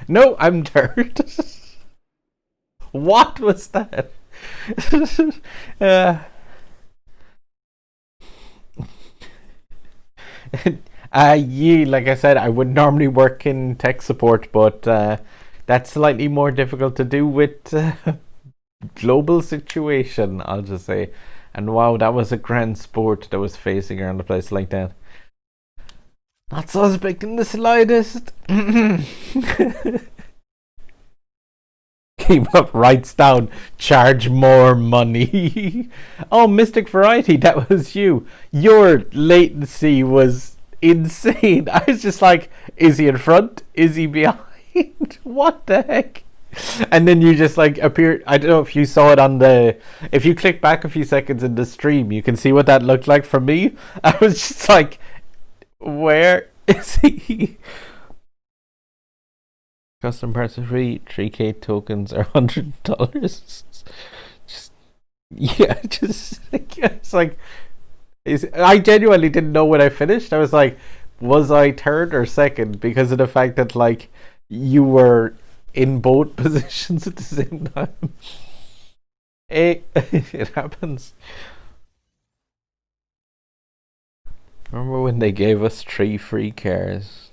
No, I'm third. What was that? Yeah, like I said, I would normally work in tech support, but that's slightly more difficult to do with global situation, I'll just say. And wow, that was a grand sport that was facing around a place like that. Not suspect in the slightest. Came up, writes down, charge more money. Oh, Mystic Variety, that was you. Your latency was insane. I was just like, is he in front? Is he behind? What the heck? And then you just like appeared. I don't know if you saw it on the, if you click back a few seconds in the stream, you can see what that looked like for me. I was just like, where is he? Custom parts are free. 3K tokens are $100. Just yeah, just it's like, I genuinely didn't know when I finished. I was like, was I third or second because of the fact that like you were in both positions at the same time. It happens. Remember when they gave us 3 free cars?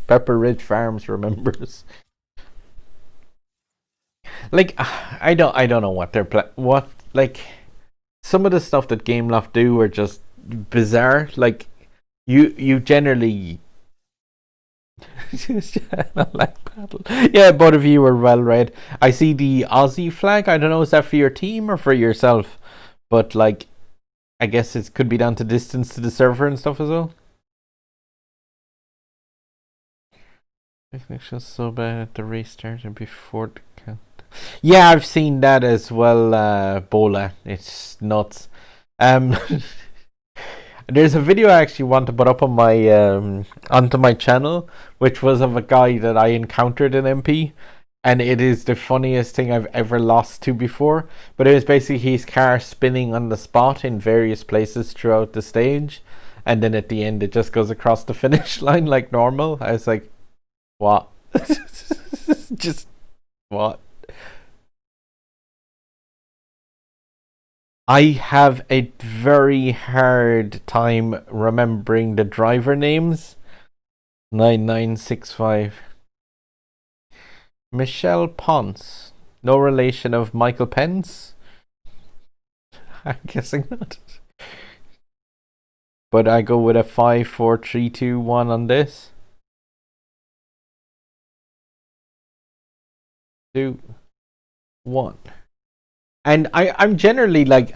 Pepper Ridge Farms remembers. Like, I don't know what they're what like. Some of the stuff that Gameloft do are just bizarre. Like, you generally. Yeah, both of you were well read. I see the Aussie flag. I don't know, is that for your team or for yourself? But like, I guess it could be down to distance to the server and stuff as well. The connection's so bad at the restart and before the count. Yeah, I've seen that as well, Bola. It's nuts. There's a video I actually want to put up on my onto my channel, which was of a guy that I encountered in MP, and it is the funniest thing I've ever lost to before. But it was basically his car spinning on the spot in various places throughout the stage, and then at the end it just goes across the finish line like normal. I was like, what? Just what? I have a very hard time remembering the driver names. 9965. Michelle Ponce. No relation of Michael Pence? I'm guessing not. But I go with a 5, 4, 3, 2, 1 on this. 2, 1. And I'm generally like,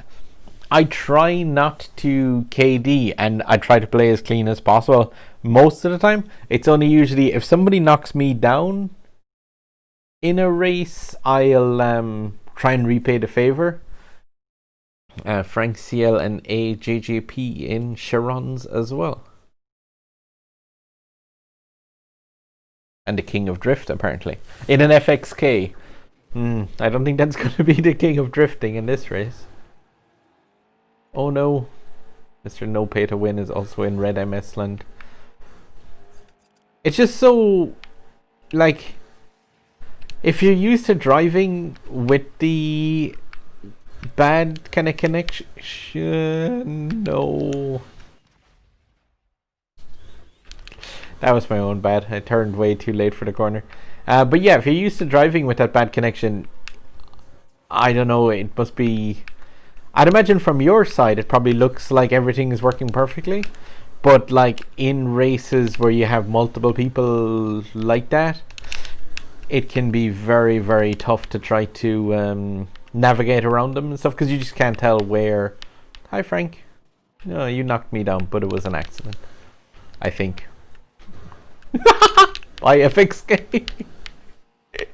I try not to KD and I try to play as clean as possible most of the time. It's only usually if somebody knocks me down in a race, I'll try and repay the favor. Frank CL and AJJP in Sharon's as well. And the King of Drift, apparently. In an FXK. I don't think that's going to be the king of drifting in this race. Oh no. Mr. No Pay to Win is also in Red MS land. It's just so, like, if you're used to driving with the bad kind of connection, no. That was my own bad. I turned way too late for the corner. But yeah, if you're used to driving with that bad connection, I don't know, it must be... I'd imagine from your side it probably looks like everything is working perfectly. But like in races where you have multiple people like that, it can be very, very tough to try to navigate around them and stuff, because you just can't tell where... Hi Frank. No, you knocked me down, but it was an accident, I think. By FXK.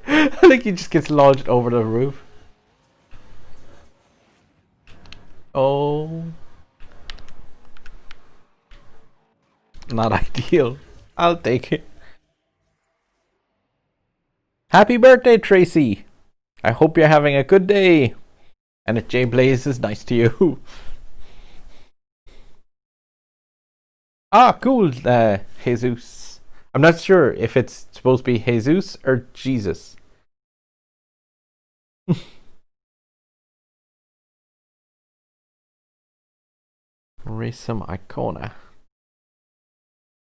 I think he just gets lodged over the roof. Oh. Not ideal. I'll take it. Happy birthday, Tracy. I hope you're having a good day. And that Jay Blaze is nice to you. Ah, cool, Jesus. I'm not sure if it's supposed to be Jesus or Jesus. Race some Icona.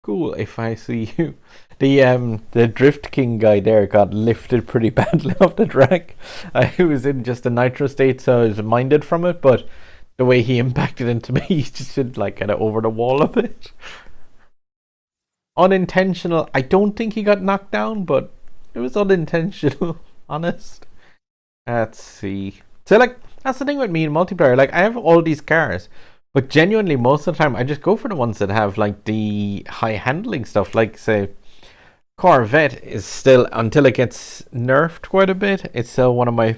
Cool, if I see you. The Drift King guy there got lifted pretty badly off the track. I was in just a nitro state, so I was minded from it, but the way he impacted into me, he just did like kind of over the wall a bit. Unintentional. I don't think he got knocked down, but it was unintentional. Honest. Let's see. So like, that's the thing with me in multiplayer. Like, I have all these cars, but genuinely most of the time I just go for the ones that have like the high handling stuff. Like say Corvette is still, until it gets nerfed quite a bit, it's still one of my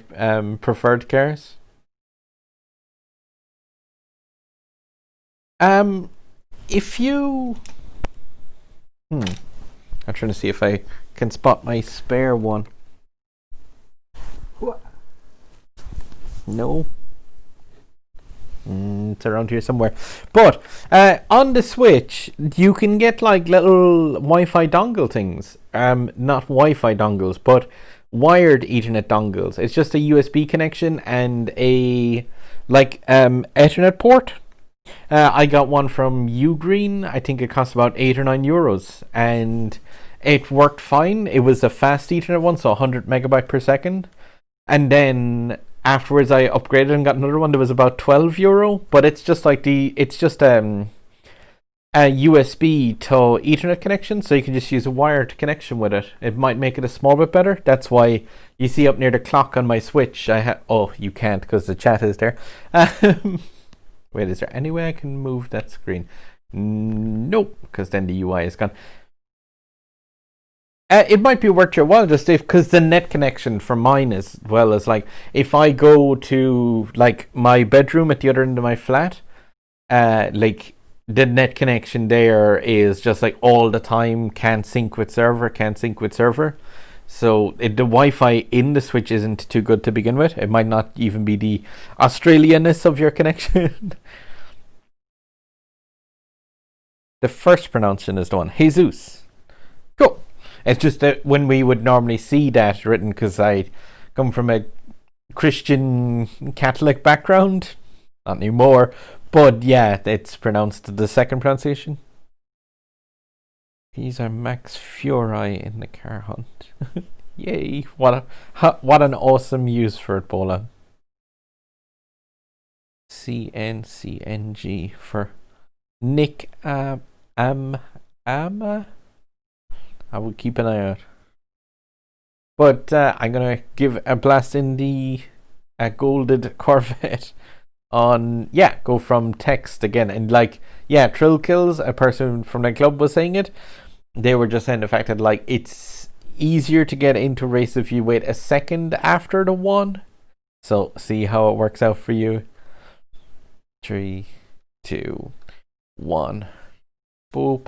preferred cars. If you I'm trying to see if I can spot my spare one. No. It's around here somewhere. But on the Switch, you can get like little Wi-Fi dongle things. Not Wi-Fi dongles, but wired Ethernet dongles. It's just a USB connection and a like Ethernet port. I got one from Ugreen. I think it cost about €8 or €9, and it worked fine. It was a fast Ethernet one, so 100 megabyte per second. And then afterwards, I upgraded and got another one that was about €12. But it's just like a USB to Ethernet connection, so you can just use a wired connection with it. It might make it a small bit better. That's why you see up near the clock on my Switch, I have... Oh, you can't because the chat is there. Wait, is there any way I can move that screen? Nope, because then the UI is gone. It might be worth your while just because the net connection for mine as well as like if I go to like my bedroom at the other end of my flat, like the net connection there is just like all the time can't sync with server. So the Wi-Fi in the Switch isn't too good to begin with. It might not even be the Australianness of your connection. The first pronunciation is the one, Jesus. Cool. It's just that when we would normally see that written, because I come from a Christian Catholic background, not anymore, but yeah, it's pronounced the second pronunciation. These are Max Fury in the car hunt. Yay! What an awesome use for it, Bola. CNCNG for Nick I will keep an eye out. But I'm gonna give a blast in the golded Corvette on go from text again, and like Trill Kills, a person from the club was saying it. They were just saying the fact that like it's easier to get into race if you wait a second after the one. So see how it works out for you. 3, 2, 1. Boop.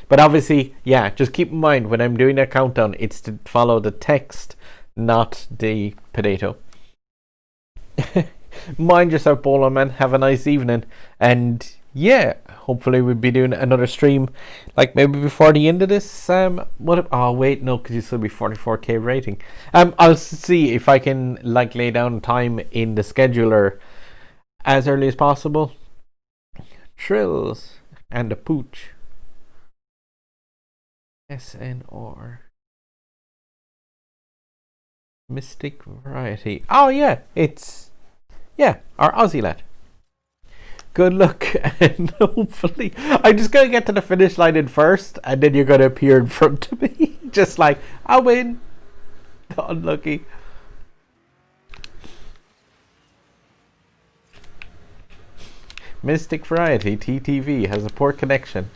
But obviously, just keep in mind when I'm doing that countdown, it's to follow the text, not the potato. Mind yourself, Bowler Man. Have a nice evening. And hopefully we'll be doing another stream, like maybe before the end of this. Wait, no, because you still be 44k rating. I'll see if I can like lay down time in the scheduler as early as possible. Trills and the pooch. SNR Mystic Variety. Oh yeah, it's our Aussie lad. Good luck, and hopefully I'm just gonna get to the finish line in first, and then you're gonna appear in front of me, just like I win. Unlucky. Mystic Variety TTV has a poor connection.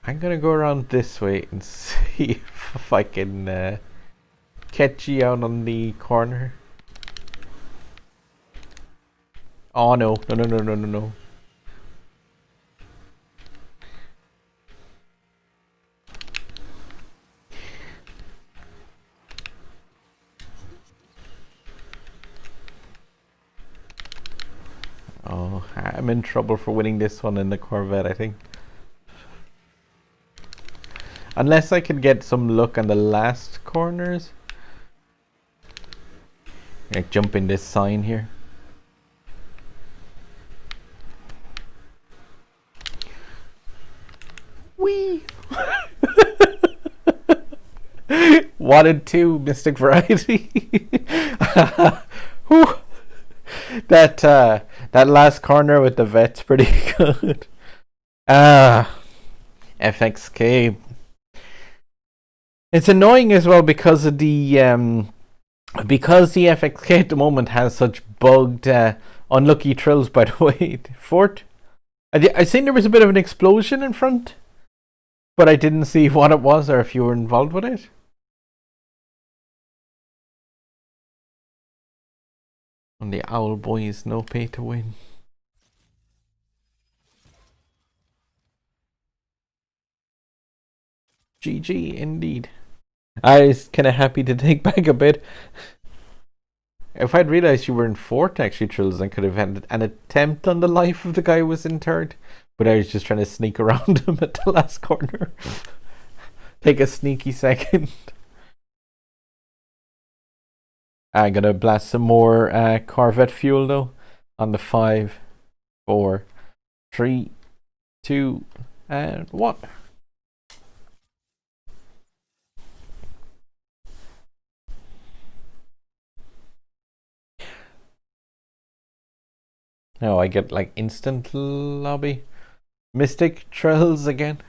I'm gonna go around this way and see if I can catch you out on the corner. Oh no. Oh, I'm in trouble for winning this one in the Corvette, I think. Unless I can get some luck on the last corners. Like jump in this sign here. Whee! 1 and 2 Mystic Variety. Whew. That last corner with the vet's pretty good. FXK. It's annoying as well because of the FXK at the moment has such bugged, unlucky trills. By the way, Fort. I seen there was a bit of an explosion in front, but I didn't see what it was or if you were involved with it. And the Owl Boys, no pay to win. GG indeed. I was kind of happy to take back a bit. If I'd realised you were in fourth, actually, Trills, I could have had an attempt on the life of the guy who was in third. But I was just trying to sneak around him at the last corner. Take a sneaky second. I'm going to blast some more Corvette fuel, though. On the 5, 4, 3, 2, and 1. Now I get like instant lobby. Mystic Trails again.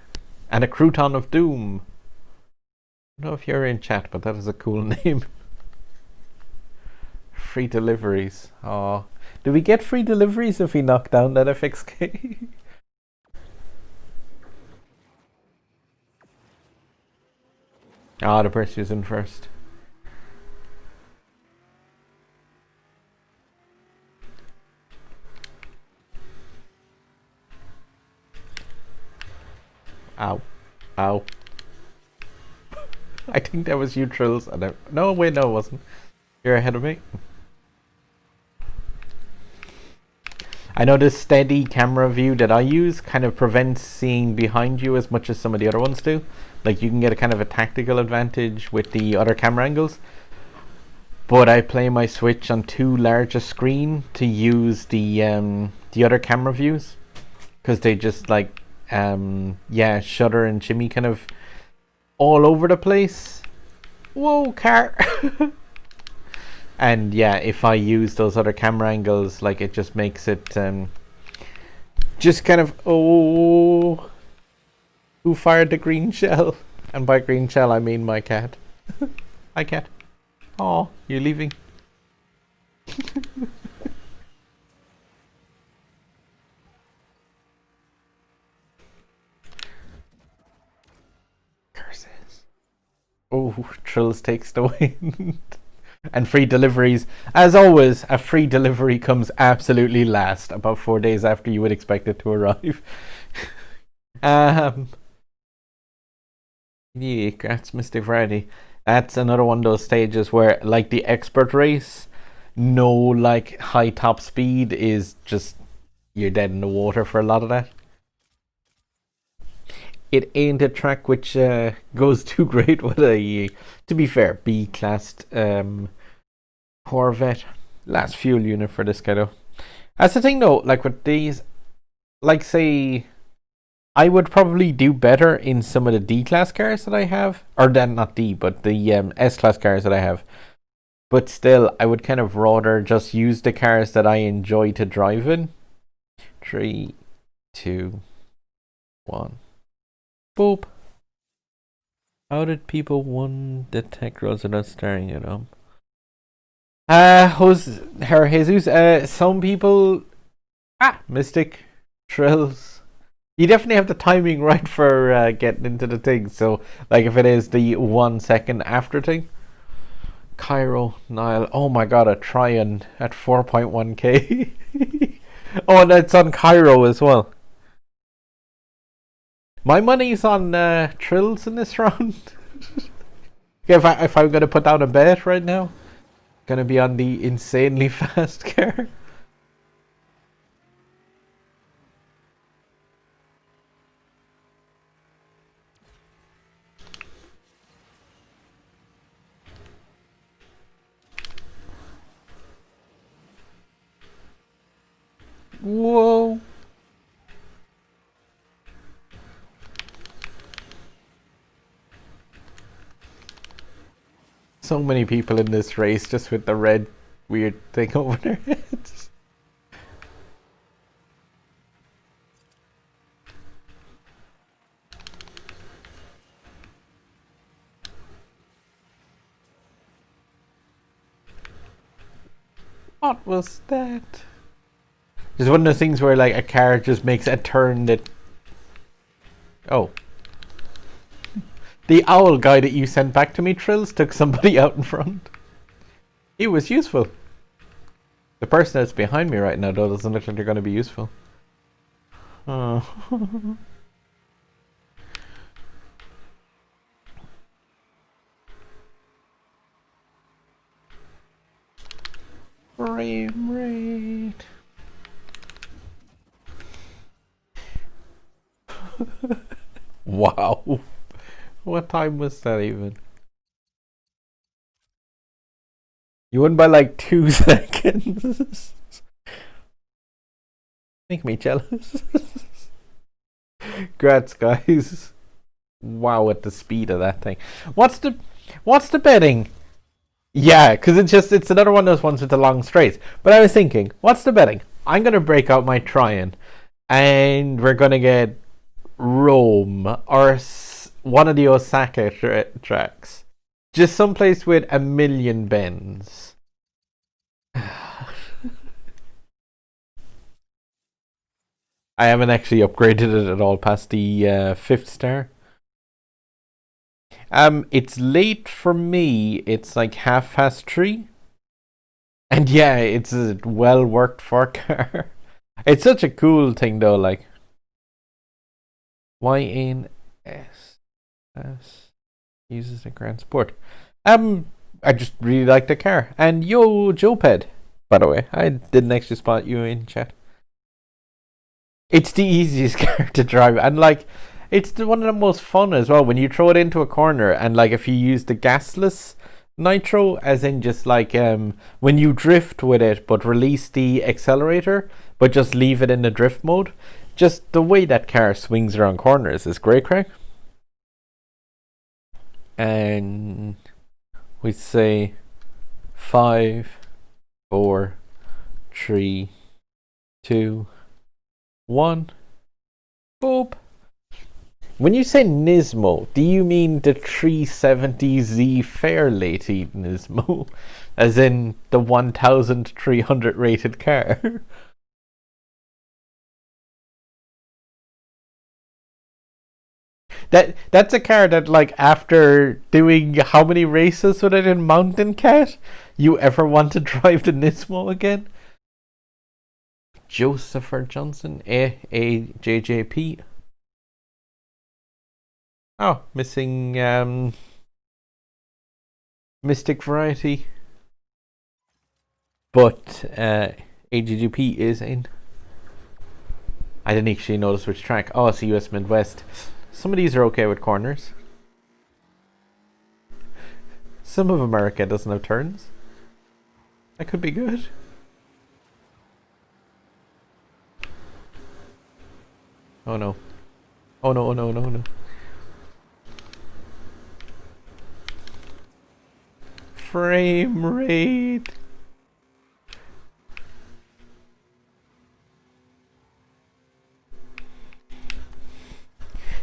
And a Crouton of Doom. I don't know if you're in chat, but that is a cool name. Free deliveries. Oh, do we get free deliveries if we knock down that FXK? Ah, the person who's in first. Ow. Ow. I think that was you, Trills. No, wait, no, it wasn't. You're ahead of me. I know this steady camera view that I use kind of prevents seeing behind you as much as some of the other ones do. Like, you can get a kind of a tactical advantage with the other camera angles. But I play my Switch on too large a screen to use the other camera views. Because they just like, shudder and shimmy kind of all over the place. Whoa, car! And yeah, if I use those other camera angles, like, it just makes it just kind of, oh, who fired the green shell? And by green shell I mean my cat. Hi, cat. Oh, you leaving? Curses. Oh, Trills takes the win. And free deliveries. As always, a free delivery comes absolutely last, about 4 days after you would expect it to arrive. Yeah, that's Mystic Friday. That's another one of those stages where, like, the expert race, no, like, high top speed is just, you're dead in the water for a lot of that. It ain't a track which goes too great with a, to be fair, B-classed Corvette. Last fuel unit for this guy, though. That's the thing, though, like, with these, like, say, I would probably do better in some of the D-class cars that I have. Or then, not D, but the S-class cars that I have. But still, I would kind of rather just use the cars that I enjoy to drive in. 3, 2, 1. Boop. How did people win the tech roles without staring at them? Jesus. Some people. Mystic. Trills. You definitely have the timing right for getting into the thing. So, like, if it is the 1 second after thing. Cairo, Nile. Oh my god, a Tryon at 4.1k. Oh, and it's on Cairo as well. My money's on Trills in this round. If I'm gonna put down a bet right now, gonna be on the insanely fast car. Whoa. So many people in this race just with the red weird thing over their heads. What was that? It's one of those things where, like, a car just makes a turn that... Oh. The owl guy that you sent back to me, Trills, took somebody out in front. He was useful. The person that's behind me right now, though, doesn't look like they're going to be useful. Oh. Frame rate. Wow. What time was that even? You won by like 2 seconds. Make me jealous. Grats, guys. Wow, at the speed of that thing. What's the betting? Yeah, because it's another one of those ones with the long straights. But I was thinking, what's the betting? I'm gonna break out my Tryon, and we're gonna get Rome or one of the Osaka tracks. Just someplace with a million bends. I haven't actually upgraded it at all past the 5th star. It's late for me. It's like 3:30. And yeah, it's a well worked for car. It's such a cool thing though, like YNSS uses a Grand Sport. I just really like the car. And yo, Joped, by the way, I didn't actually spot you in chat. It's the easiest car to drive, and like, it's one of the most fun as well when you throw it into a corner, and like if you use the gasless nitro, as in just like when you drift with it, but release the accelerator, but just leave it in the drift mode. Just the way that car swings around corners is great, Craig. And we say 5, 4, 3, 2, 1. Boop. When you say Nismo, do you mean the 370Z Fairlady Nismo? As in the 1300 rated car? That's a car that, like, after doing how many races with it in Mountain Cat, you ever want to drive the Nismo again? Josepher Johnson, AJJP. Oh, missing Mystic Variety. But AJGP is in. I didn't actually notice which track. Oh, it's US Midwest. Some of these are okay with corners. Some of America doesn't have turns. That could be good. Oh no. Oh no, oh no, no, no. Frame rate.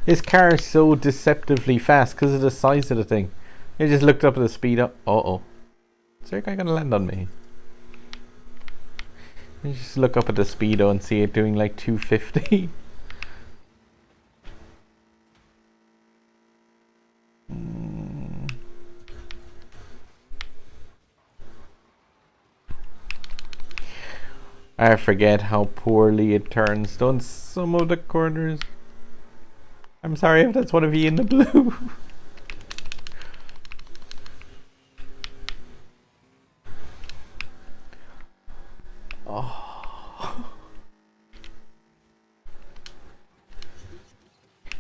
His car is so deceptively fast because of the size of the thing. I just looked up at the speed up. Uh-oh. Is there a guy gonna land on me? You just look up at the speedo and see it doing like 250. I forget how poorly it turns on some of the corners. I'm sorry if that's one of you in the blue.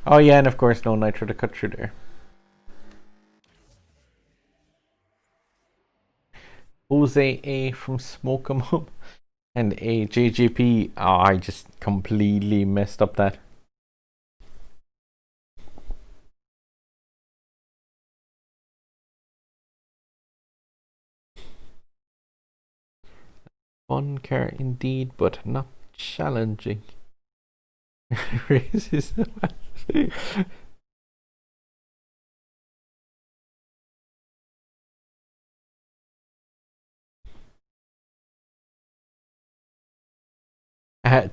Oh yeah, and of course no nitro to cut through there. Jose A from Smoke 'em Up and a JJP. Oh, I just completely messed up that. Fun car indeed, but not challenging. Racism.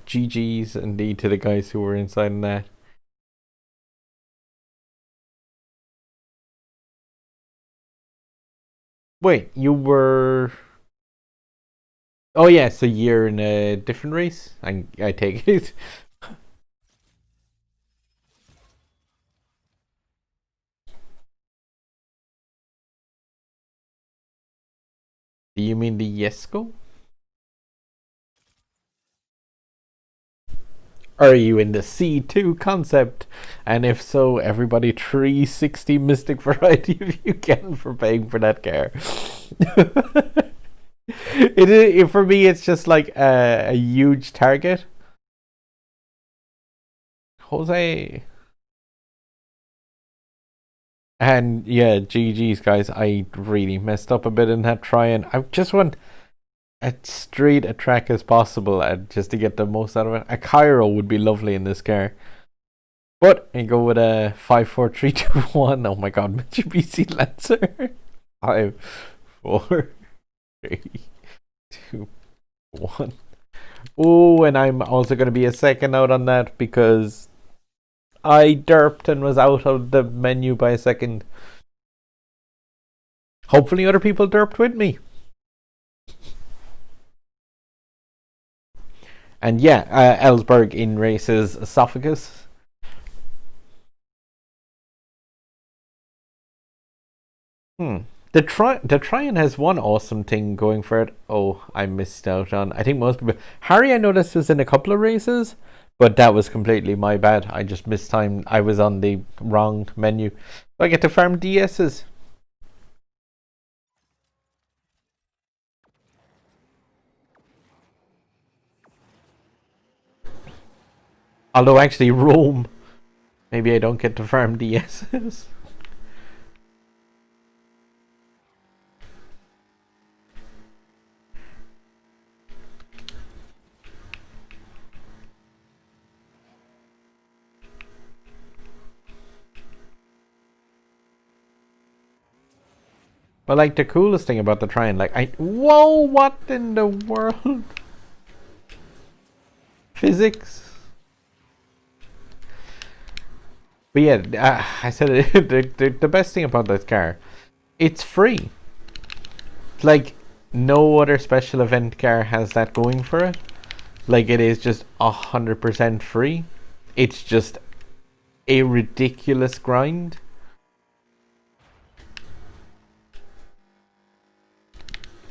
GG's indeed to the guys who were inside in that. Wait, you were... Oh yeah, so you're in a different race? I take it. Do you mean the Yesco? Are you in the C2 concept? And if so, everybody 360 Mystic Variety if you can for paying for that car. For me, it's just like a huge target. Jose. And yeah, GG's guys, I really messed up a bit in that try, and I just want as straight a track as possible just to get the most out of it. A Cairo would be lovely in this car. But I go with a 5, 4, 3, 2, 1. Oh my god, Mitsubishi Lancer. 5, 4, 3, 2, 1. Oh, and I'm also going to be a second out on that because I derped and was out of the menu by a second. Hopefully other people derped with me. And yeah, Ellsberg in races esophagus. The Tryon has one awesome thing going for it. Oh, I missed out on. I think most people. Harry, I noticed was in a couple of races, but that was completely my bad. I just missed time. I was on the wrong menu. I get to farm DSs. Although actually Rome, maybe I don't get to farm DSs. But like the coolest thing about the Tryon, whoa, what in the world? Physics. But yeah, I said it, the best thing about this car, it's free. Like no other special event car has that going for it. Like it is just 100% free. It's just a ridiculous grind.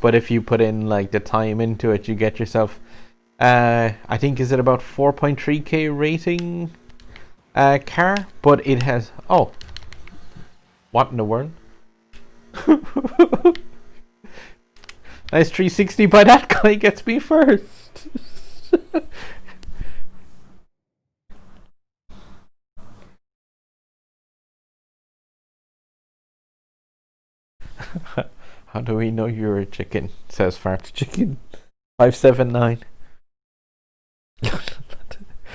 But if you put in like the time into it, you get yourself I think is it about 4.3k rating car, but it has what in the world? Nice 360 by that guy, gets me first. How do we know you're a chicken? Says Fart Chicken 579.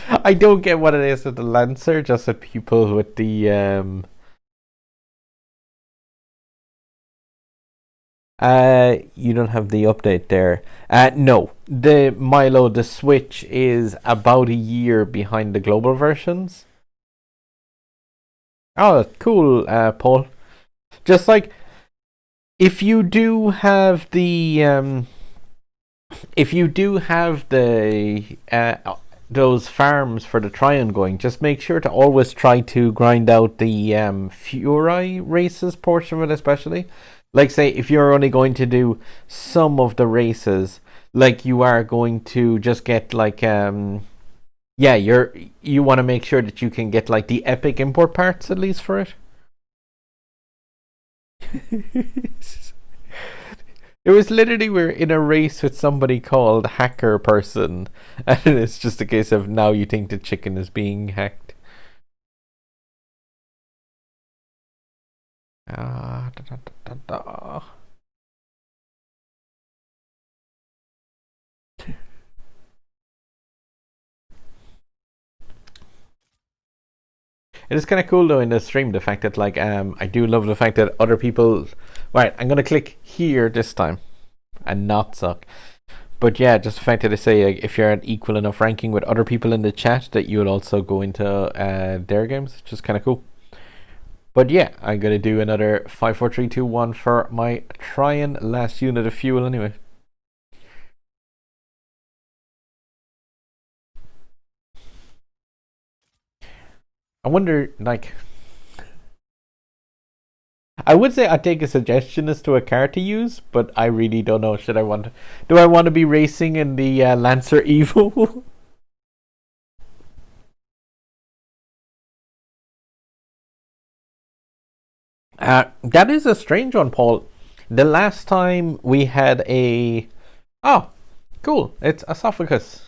I don't get what it is with the Lancer, just the people with the you don't have the update there. No. The Milo, the Switch is about a year behind the global versions. Oh, cool, Paul. Just like if you do have the those farms for the Tryon going, just make sure to always try to grind out the Fury races portion of it, especially. Like, say, if you're only going to do some of the races, like you are going to just get like you want to make sure that you can get like the epic import parts at least for it. It was literally we're in a race with somebody called Hacker Person, and it's just a case of now you think the chicken is being hacked. Da, da, da, da. It is kind of cool though in the stream, the fact that like I do love the fact that other people. Right, I'm gonna click here this time, and not suck. But yeah, just the fact that they say like, if you're at equal enough ranking with other people in the chat, that you will also go into their games, which is kind of cool. But yeah, I'm gonna do another 5, 4, 3, 2, 1 for my Tryon last unit of fuel anyway. I wonder, like, I would say I'd take a suggestion as to a car to use, but I really don't know. Do I want to be racing in the Lancer Evo? That is a strange one, Paul. The last time we had cool, it's Esophagus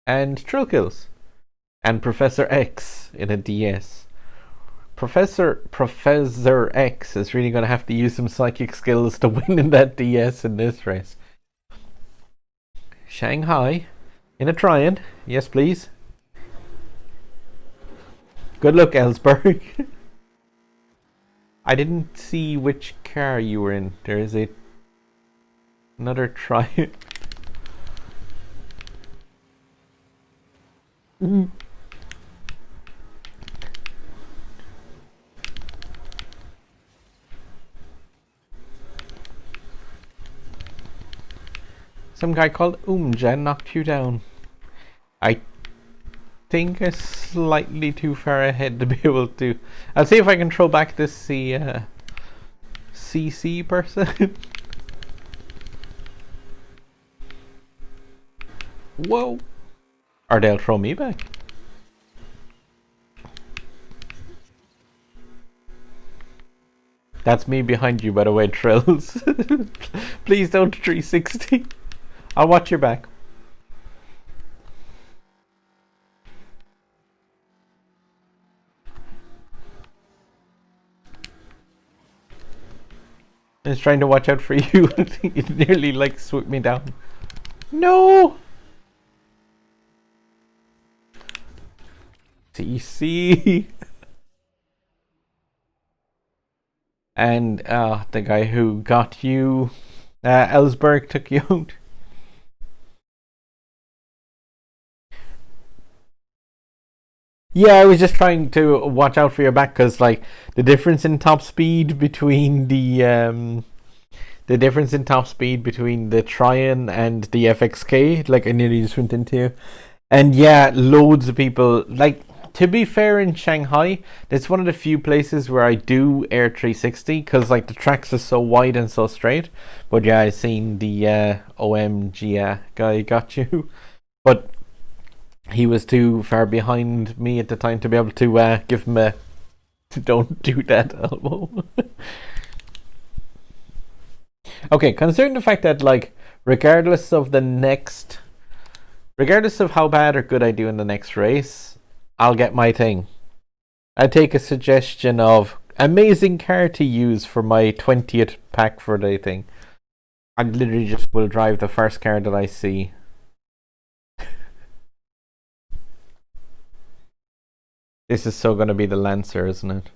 and Trillkills and Professor X in a DS. Professor X is really going to have to use some psychic skills to win in that DS in this race. Shanghai in a Tryon, yes please. Good luck, Ellsberg. I didn't see which car you were in. There is another try. Some guy called Umja knocked you down. I think I'm slightly too far ahead to be able to. I'll see if I can throw back this CC person. Whoa. Or they'll throw me back. That's me behind you, by the way, Trills. Please don't 360. I'll watch your back. I was trying to watch out for you. You nearly like swooped me down. No! CC. And the guy who got you, Ellsberg, took you out. Yeah, I was just trying to watch out for your back because, like, the difference in top speed between the Tryon and the FXK, like, I nearly just went into you. And yeah, loads of people, like, to be fair, in Shanghai, it's one of the few places where I do Air 360 because, like, the tracks are so wide and so straight. But yeah, I seen the OMG guy got you, but he was too far behind me at the time to be able to give him a don't do that elbow. Okay, considering the fact that, like, regardless of how bad or good I do in the next race, I'll get my thing. I take a suggestion of amazing car to use for my 20th pack for the thing. I literally just will drive the first car that I see. This is so going to be the Lancer, isn't it?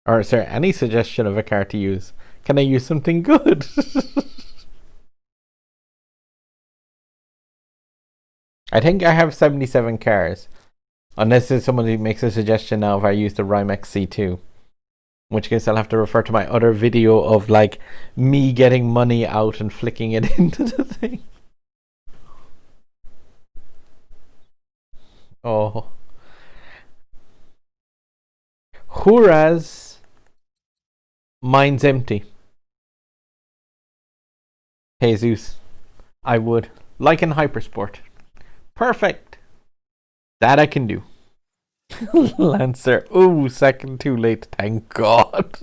Or is there any suggestion of a car to use? Can I use something good? I think I have 77 cars. Unless there's someone who makes a suggestion now if I use the Rimac C2. In which case I'll have to refer to my other video of, like, me getting money out and flicking it into the thing. Oh. Whereas mine's empty. Jesus. I would. Like in Hypersport. Perfect. That I can do. Lancer. Ooh, second too late. Thank God.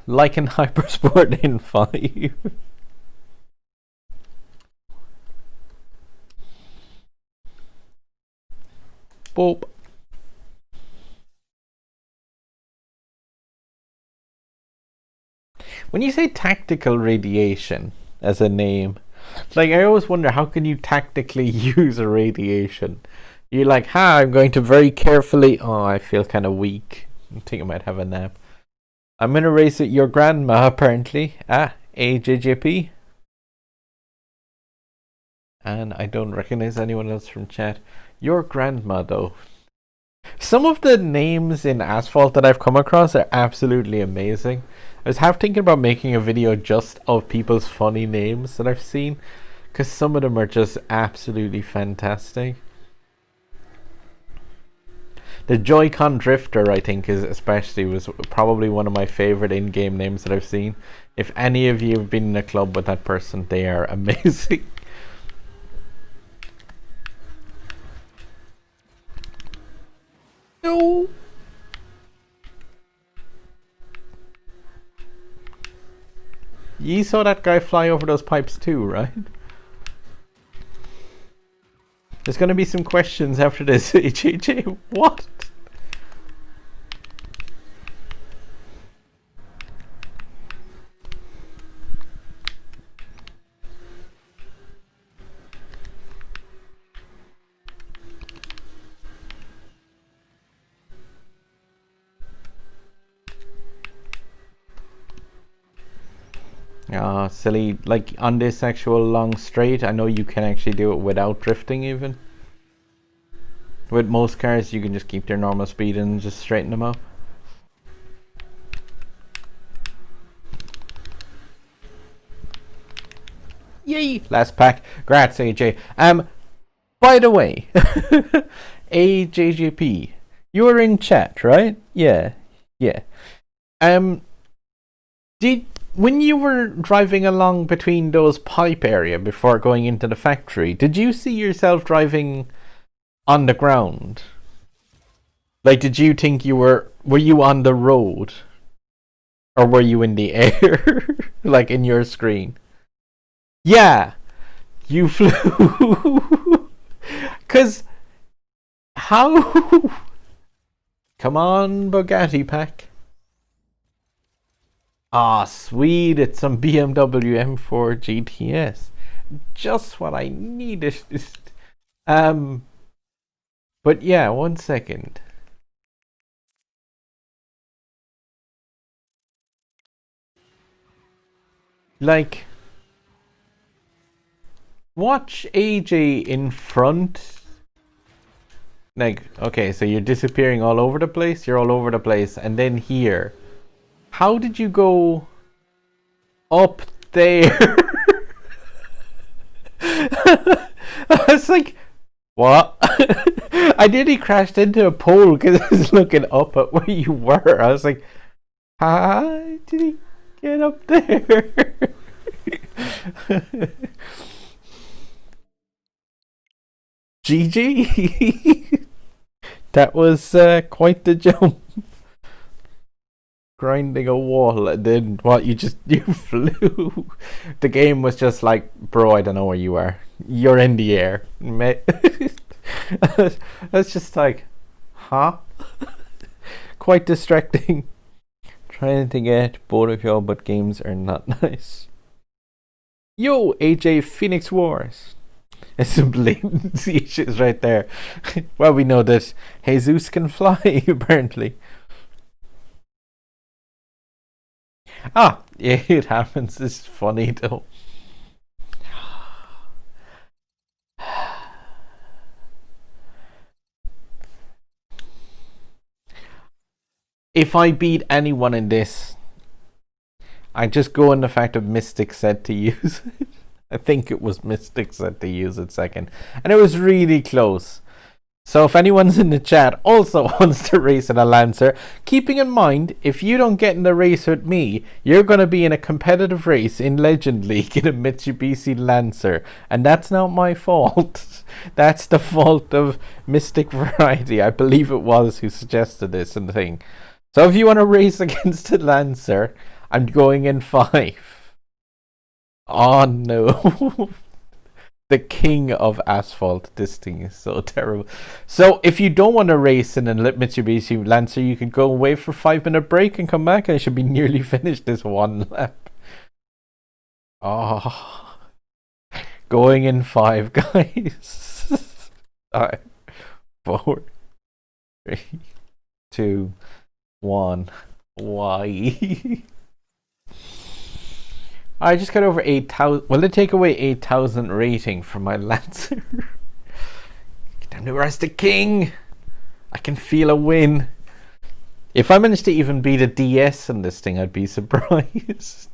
Like in Hypersport in 5. Boop. When you say tactical radiation as a name, like, I always wonder, how can you tactically use a radiation? You're like, I'm going to very carefully. Oh, I feel kind of weak. I think I might have a nap. I'm going to race at your grandma, apparently. AJJP. And I don't recognize anyone else from chat. Your grandma, though. Some of the names in Asphalt that I've come across are absolutely amazing. I was half thinking about making a video just of people's funny names that I've seen, because some of them are just absolutely fantastic. The Joy-Con Drifter, I think, was probably one of my favorite in-game names that I've seen. If any of you have been in a club with that person, they are amazing. No. You saw that guy fly over those pipes too, right? There's going to be some questions after this. HJ, what? Silly. Like on this actual long straight, I know you can actually do it without drifting even. With most cars, you can just keep their normal speed and just straighten them up. Yay! Last pack. Grats, AJ. By the way, AJJP, you were in chat, right? Yeah. When you were driving along between those pipe area before going into the factory, did you see yourself driving on the ground? Like, did you think were you on the road? Or were you in the air? Like in your screen? Yeah, you flew. Cause how? Come on, Bugatti pack. Ah, sweet! It's some BMW M4 GTS. Just what I needed. But yeah, 1 second. Like, watch AJ in front. Like, okay, so you're disappearing all over the place. You're all over the place, and then here. How did you go up there? I was like, what? I nearly crashed into a pole because I was looking up at where you were. I was like, how did he get up there? GG. That was quite the jump. Grinding a wall, and then what? You flew. The game was just like, bro, I don't know where you are. You're in the air. I was just like, huh? Quite distracting. Trying to get both of y'all, but games are not nice. Yo, AJ Phoenix Wars. It's some latency issues right there. Well, we know that Jesus can fly, apparently. Ah, yeah, it happens. It's funny though. If I beat anyone in this, I just go on the fact of Mystic said to use it. I think it was Mystic said to use it second. And it was really close. So if anyone's in the chat also wants to race in a Lancer, keeping in mind, if you don't get in the race with me, you're going to be in a competitive race in Legend League in a Mitsubishi Lancer. And that's not my fault. That's the fault of Mystic Variety. I believe it was who suggested this and thing. So if you want to race against a Lancer, I'm going in 5. Oh no. The king of Asphalt. This thing is so terrible. So if you don't want to race in a Mitsubishi Lancer, you can go away for a 5-minute break and come back. I should be nearly finished this one lap. Oh, going in 5, guys. 5, 4, 3, 2, 1. Why? I just got over 8,000. Will it take away 8,000 rating from my Lancer? Time to arrest the king. I can feel a win. If I manage to even beat a DS in this thing, I'd be surprised.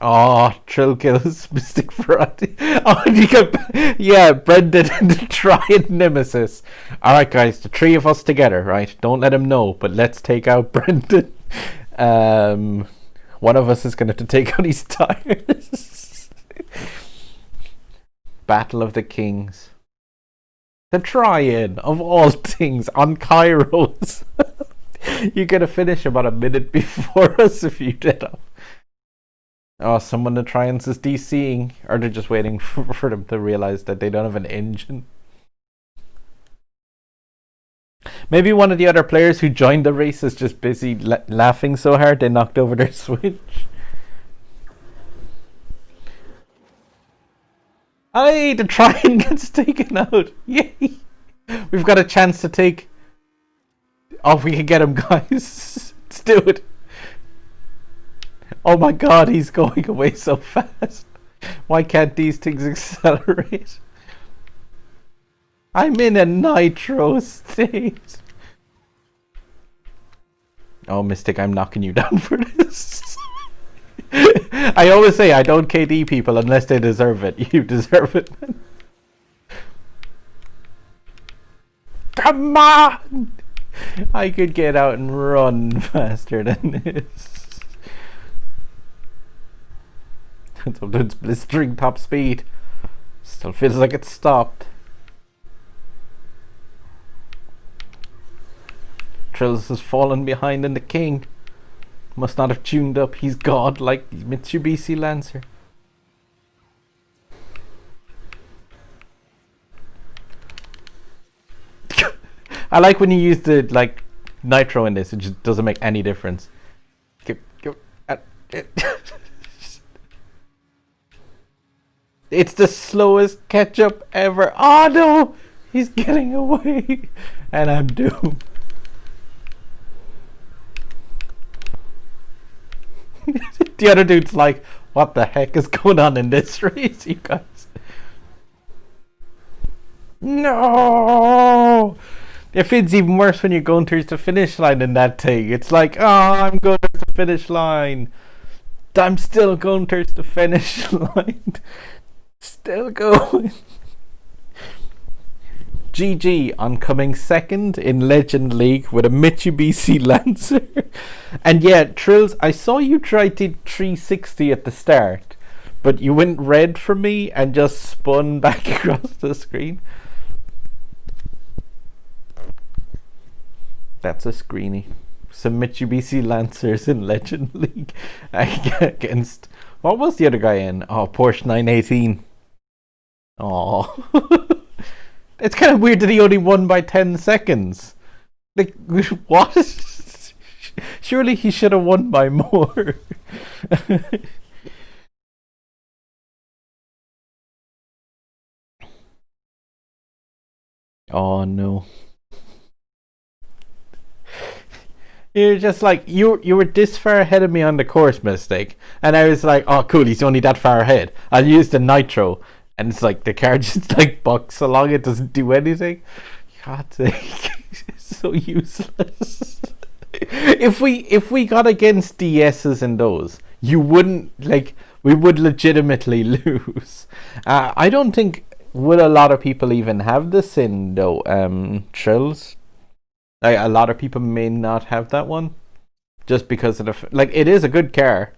Oh, Trill kills Mystic Variety. Oh, you got, yeah, Brendan and the Triad Nemesis. Alright, guys, the 3 of us together, right? Don't let him know, but let's take out Brendan. One of us is going to have to take out his tires. Battle of the Kings. The Triad, of all things, on Kairos. You're going to finish about a minute before us if you did up. Oh, someone to try and is DCing, or they're just waiting for them to realize that they don't have an engine. Maybe one of the other players who joined the race is just busy laughing so hard they knocked over their Switch. Hey, the Trian gets taken out. Yay! We've got a chance to take Oh, we can get him, guys. Let's do it. Oh my god, he's going away so fast. Why can't these things accelerate? I'm in a nitro state. Oh, Mystic, I'm knocking you down for this. I always say I don't KD people unless they deserve it. You deserve it. Come on! I could get out and run faster than this. Sometimes blistering top speed. Still feels like it's stopped. Trills has fallen behind in the king. Must not have tuned up. He's god like Mitsubishi Lancer. I like when you use the like nitro in this. It just doesn't make any difference. It's the slowest catch-up ever. Oh no! He's getting away. And I'm doomed. The other dude's like, what the heck is going on in this race, you guys? No! It feels even worse when you're going towards the finish line in that thing. It's like, oh, I'm going towards the finish line. I'm still going towards the finish line. Still going. GG on coming second in Legend League with a Mitsubishi Lancer. And yeah, Trills, I saw you try to 360 at the start, but you went red for me and just spun back across the screen. That's a screenie. Some Mitsubishi Lancers in Legend League against, what was the other guy in? Oh, Porsche 918. Oh. It's kind of weird that he only won by 10 seconds. Like, what? Surely he should have won by more. Oh no. You're just like, you were this far ahead of me on the course, Mistake. And I was like, oh cool, he's only that far ahead. I'll use the nitro. And it's like the car just like bucks along, it doesn't do anything. God's sake, it's so useless. If we got against DSs and those, you wouldn't, like, we would legitimately lose. I don't think, would a lot of people even have this in though, Trills? Like, a lot of people may not have that one. Just because of the, like, it is a good car.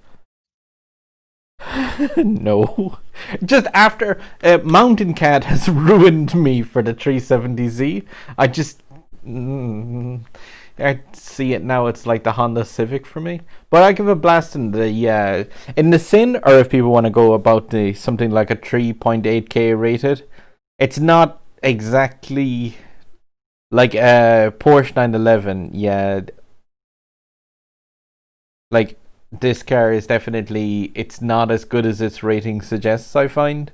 No. Just after Mountain Cat has ruined me for the 370Z, I just I see it now. It's like the Honda Civic for me. But I give a blast in the Sin, or if people want to go about the something like a 3.8K rated, it's not exactly like a Porsche 911. Yeah, like, this car is definitely, it's not as good as its rating suggests, I find.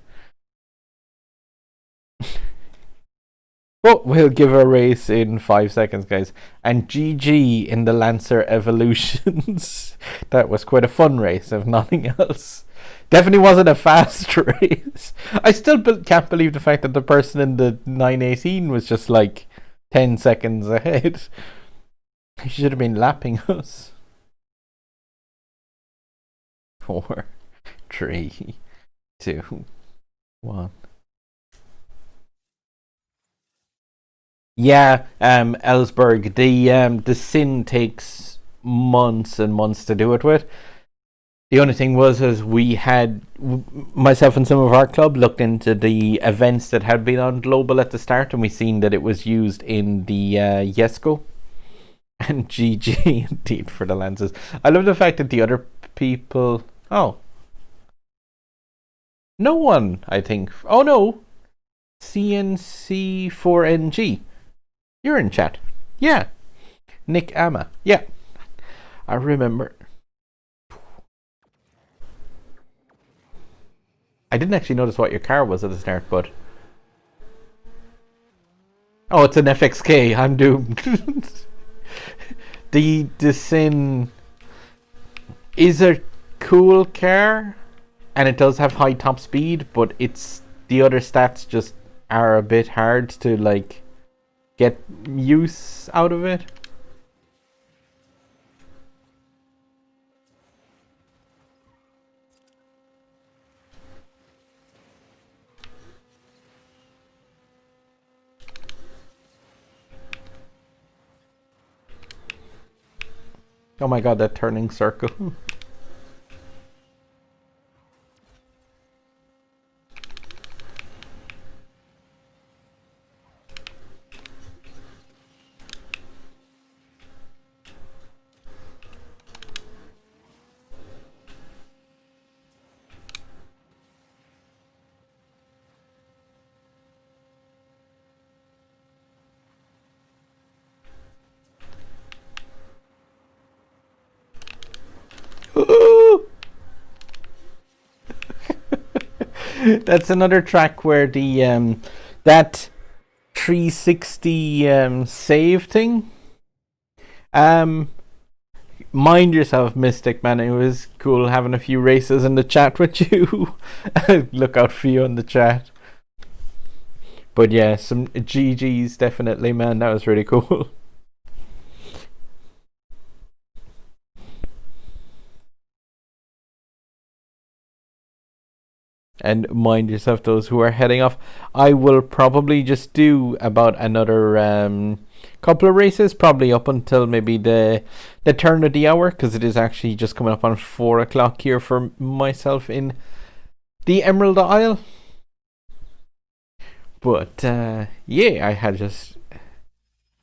But we'll give a race in 5 seconds, guys. And GG in the Lancer Evolutions. That was quite a fun race, if nothing else. Definitely wasn't a fast race. I still can't believe the fact that the person in the 918 was just like 10 seconds ahead. He should have been lapping us. 4, 3, 2, 1. Yeah, Ellsberg. The Sin takes months and months to do it with. The only thing was, we had, myself and some of our club looked into the events that had been on Global at the start, and we seen that it was used in the Yesco. And GG indeed for the Lancers. I love the fact that the other people. Oh. No one, I think. Oh no. CNC4NG. You're in chat. Yeah. Nick Amma. Yeah. I remember. I didn't actually notice what your car was at the start, but. Oh, it's an FXK. I'm doomed. the Sin is a cool car, and it does have high top speed, but it's the other stats just are a bit hard to like get use out of it. Oh my god, that turning circle. That's another track where the that 360 save thing. Mind yourself, Mystic, man. It was cool having a few races in the chat with you. Look out for you in the chat. But yeah, some GG's definitely, man. That was really cool. And mind yourself, those who are heading off. I will probably just do about another couple of races, probably up until maybe the turn of the hour, because it is actually just coming up on 4 o'clock here for myself in the Emerald Isle. But yeah, I had just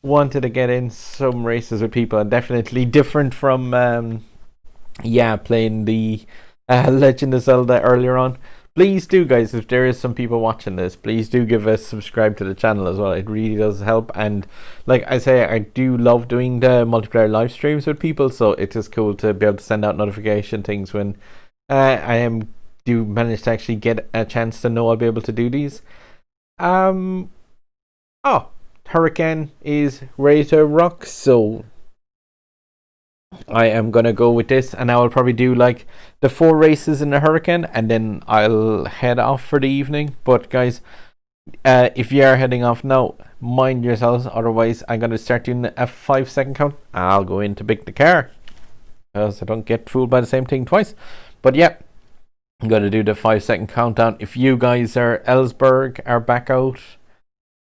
wanted to get in some races with people, and definitely different from playing the Legend of Zelda earlier on. Please do, guys, if there is some people watching this, please do give us subscribe to the channel as well. It really does help. And like I say, I do love doing the multiplayer live streams with people, so it is cool to be able to send out notification things when do manage to actually get a chance to know I'll be able to do these. Hurricane is ready to rock, so I am gonna go with this, and I will probably do like the 4 races in the Hurricane, and then I'll head off for the evening. But guys, if you are heading off now, mind yourselves, otherwise I'm gonna start doing a 5-second count. I'll go in to pick the car, because I don't get fooled by the same thing twice. But yeah, I'm gonna do the 5-second countdown. If you guys are Ellsberg are back out,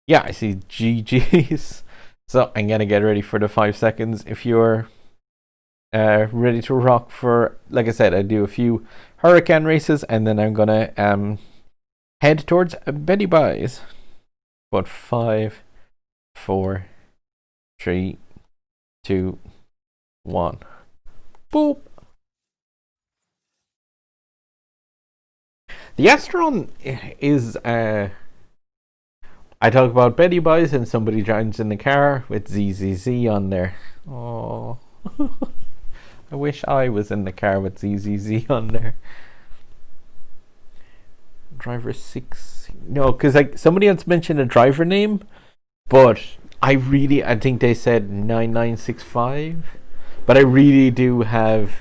yeah, I see GG's. So I'm gonna get ready for the 5 seconds. If you're ready to rock for, like I said, I do a few Hurricane races, and then I'm gonna head towards Betty Buys. But 5, 4, 3, 2, 1. Boop. The Astron is I talk about Betty Buys and somebody joins in the car with ZZZ on there. Oh. I wish I was in the car with ZZZ on there. Driver 6. No, because like somebody else mentioned a driver name, but I think they said 9965. But I really do have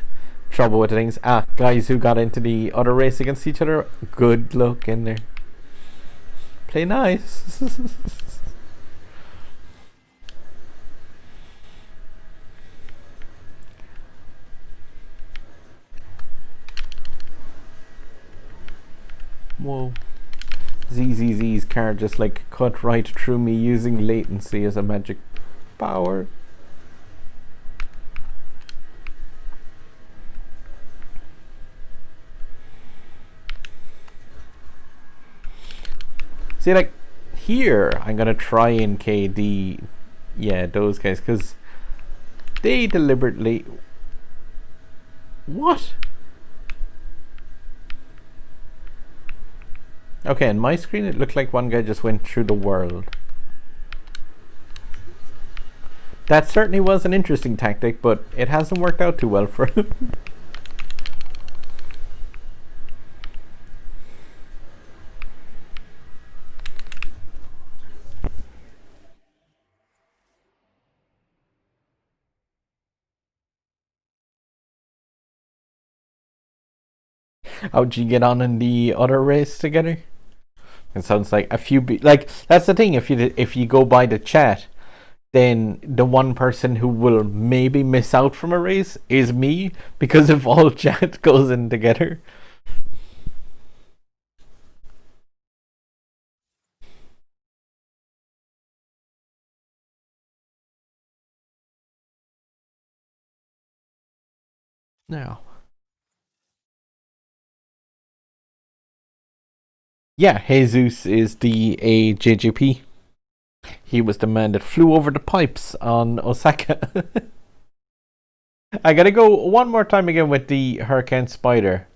trouble with things. Guys who got into the other race against each other, good luck in there. Play nice. Whoa. ZZZ's car just like cut right through me using latency as a magic power. See, like here I'm gonna try and KD those guys, because they deliberately what? Okay, in my screen it looked like one guy just went through the world. That certainly was an interesting tactic, but it hasn't worked out too well for him. How'd you get on in the other race together? It sounds like a few. Like that's the thing. If you go by the chat, then the one person who will maybe miss out from a race is me, because if all chat goes in together. Now. Yeah, Jesus is the AJGP. He was the man that flew over the pipes on Osaka. I gotta go one more time again with the Hurricane Spider.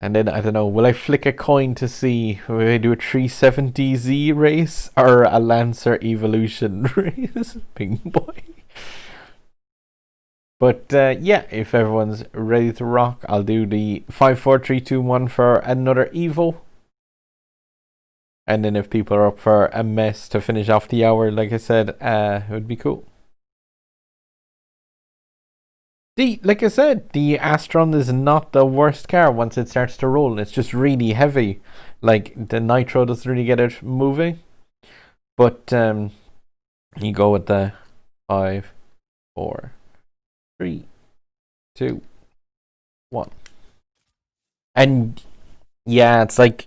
And then, I don't know, will I flick a coin to see will I do a 370Z race or a Lancer Evolution race? Big boy. But yeah, if everyone's ready to rock, I'll do the 5, 4, 3, 2, 1 for another Evo. And then if people are up for a mess to finish off the hour, like I said, it would be cool. Like I said, the Astron is not the worst car once it starts to roll. It's just really heavy. Like, the nitro doesn't really get it moving. But you go with the 5, 4, 3, 2, 1. And yeah, it's like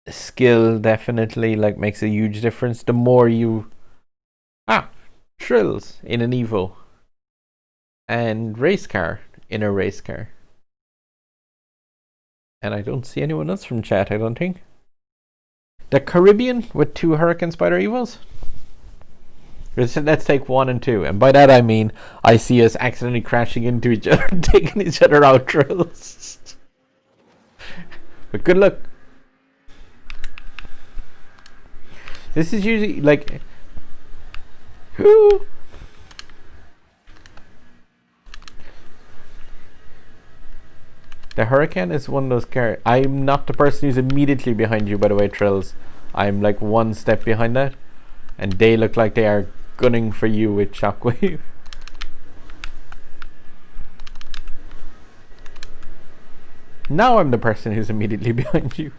skill definitely like makes a huge difference. The more you Trills in an Evo and race car in a race car. And I don't see anyone else from chat, I don't think. The Caribbean with 2 Hurricane Spider Evos. Let's take 1 and 2. And by that I mean I see us accidentally crashing into each other and taking each other out, Trills. But good luck. This is usually like who? The Hurricane is one of those cars. I'm not the person who's immediately behind you, by the way, Trills. I'm like one step behind that. And they look like they are gunning for you with Shockwave. Now I'm the person who's immediately behind you.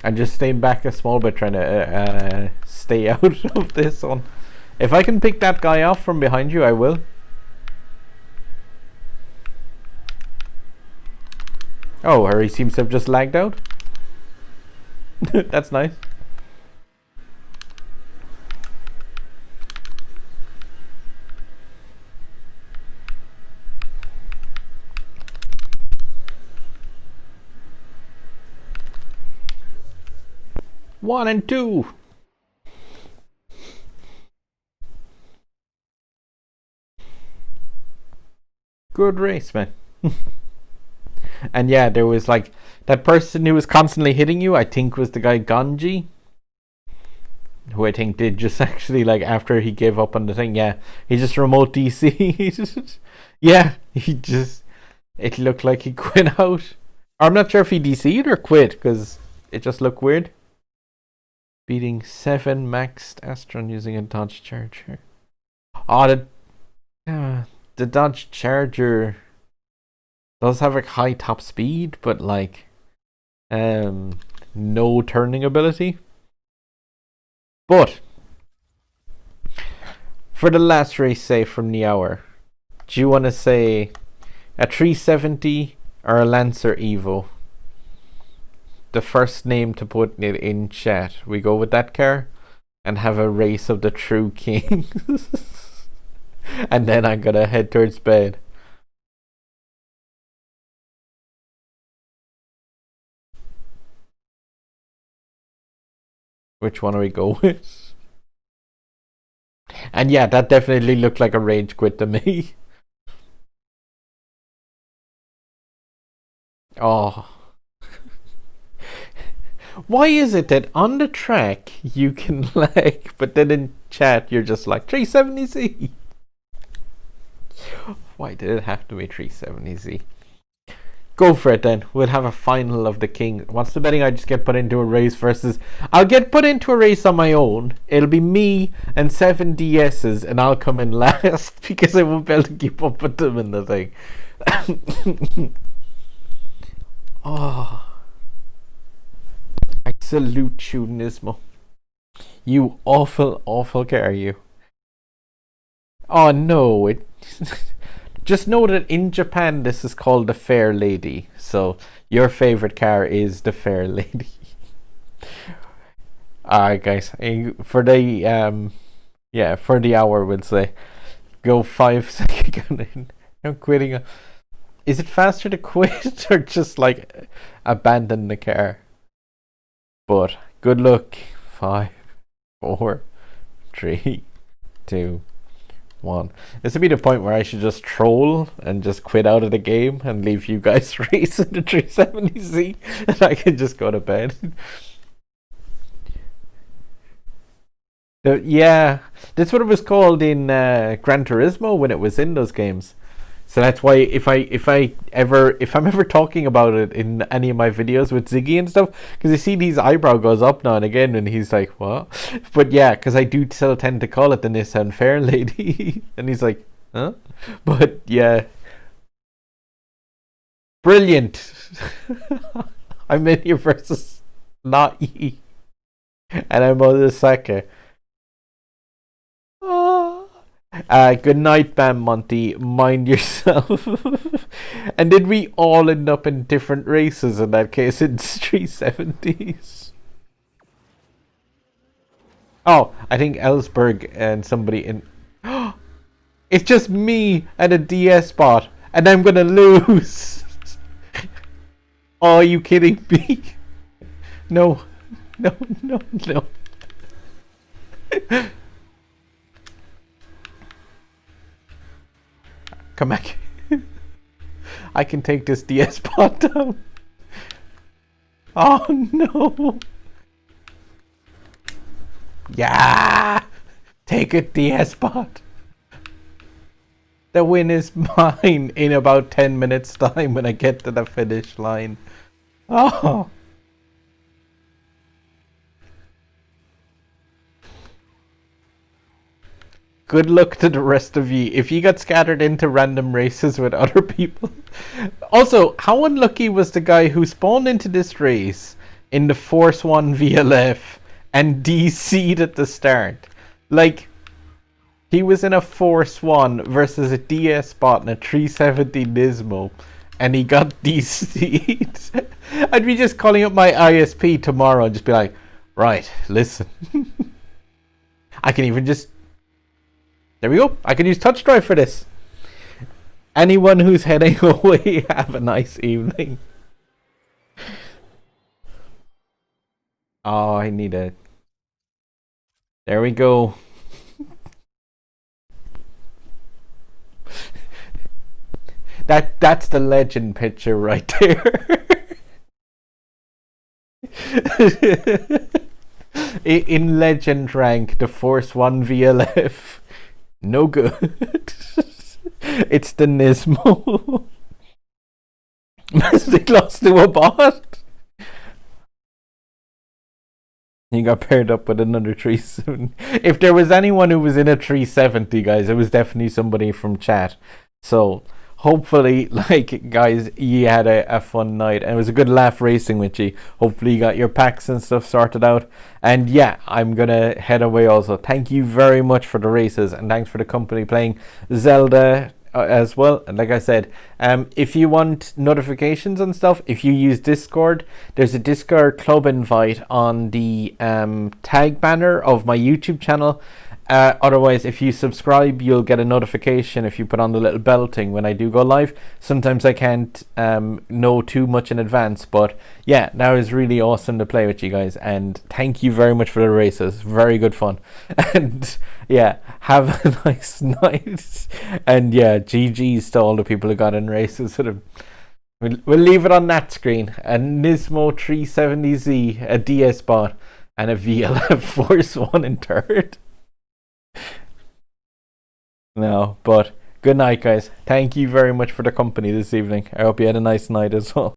I'm just staying back a small bit, trying to stay out of this one. If I can pick that guy off from behind you, I will. Oh, or he seems to have just lagged out. That's nice. One and 2. Good race, man. And yeah, there was like that person who was constantly hitting you, I think was the guy Ganji, who I think did just actually, like, after he gave up on the thing, yeah, he just remote DC'd. Yeah, it looked like he quit out. I'm not sure if he DC'd or quit, because it just looked weird. Beating 7 maxed Astron using a Dodge Charger. Oh, the Dodge Charger does have like high top speed, but like no turning ability. But for the last race, say from the hour, do you want to say a 370 or a Lancer Evo? The first name to put it in chat. We go with that car and have a race of the true kings. And then I'm gonna head towards bed. Which one do we go with? And yeah, that definitely looked like a rage quit to me. Oh. Why is it that on the track you can lag, but then in chat you're just like 370Z? Why did it have to be 370Z? Go for it then. We'll have a final of the king. What's the betting I just get put into a race versus... I'll get put into a race on my own. It'll be me and 7 DSs and I'll come in last because I won't be able to keep up with them in the thing. Oh, I salute you, Nismo. You awful, awful car, you. Oh no, it... Just know that in Japan this is called the Fair Lady. So your favorite car is the Fair Lady. Alright guys, for the for the hour we'll say go 5 seconds. I'm quitting. Is it faster to quit or just like abandon the car? But good luck. 5, 4, 3, 2, 1. This would be the point where I should just troll and just quit out of the game and leave you guys racing the 370Z and I can just go to bed. Yeah, that's what it was called in Gran Turismo when it was in those games. So that's why if I'm ever talking about it in any of my videos with Ziggy and stuff, because you see his eyebrow goes up now and again and he's like, what? But yeah, because I do still tend to call it the Nissan Fair Lady. And he's like, huh? But yeah. Brilliant. I'm in here versus not E. And I'm on the second. Good night, Bam Monty. Mind yourself. And did we all end up in different races in that case in 370s? Oh, I think Ellsberg and somebody in... It's just me and a DS bot, and I'm gonna lose. Oh, are you kidding me? No. No. Come back. I can take this DS bot down. Oh no. Yeah. Take it, DS bot. The win is mine in about 10 minutes time when I get to the finish line. Oh. Good luck to the rest of you if you got scattered into random races with other people. Also, how unlucky was the guy who spawned into this race in the Force 1 VLF and DC'd at the start? Like, he was in a Force 1 versus a DS bot in a 370 Nismo and he got DC'd. I'd be just calling up my ISP tomorrow and just be like, right, listen. I can even just... There we go. I can use touch drive for this. Anyone who's heading away, have a nice evening. Oh, I need it. There we go. That's the legend picture right there. In legend rank, the Force 1 VLF. No good. It's the Nismo. They lost to a bot. He got paired up with another 370. If there was anyone who was in a 370, guys, it was definitely somebody from chat. So hopefully, like, guys, you had a fun night and it was a good laugh racing with you. Hopefully you got your packs and stuff sorted out. And yeah, I'm gonna head away also. Thank you very much for the races and thanks for the company playing Zelda as well. And like I said, if you want notifications and stuff, if you use Discord, there's a Discord club invite on the tag banner of my YouTube channel. Otherwise, if you subscribe, you'll get a notification if you put on the little bell thing when I do go live. Sometimes I can't know too much in advance, but yeah, that was really awesome to play with you guys, and thank you very much for the races. Very good fun. And yeah, have a nice night. And yeah, GG's to all the people who got in races. We'll leave it on that screen. A Nismo 370Z, a DS bot, and a VLF Force 1 in third. No, but Good night, guys. Thank you very much for the company this evening. I hope you had a nice night as well.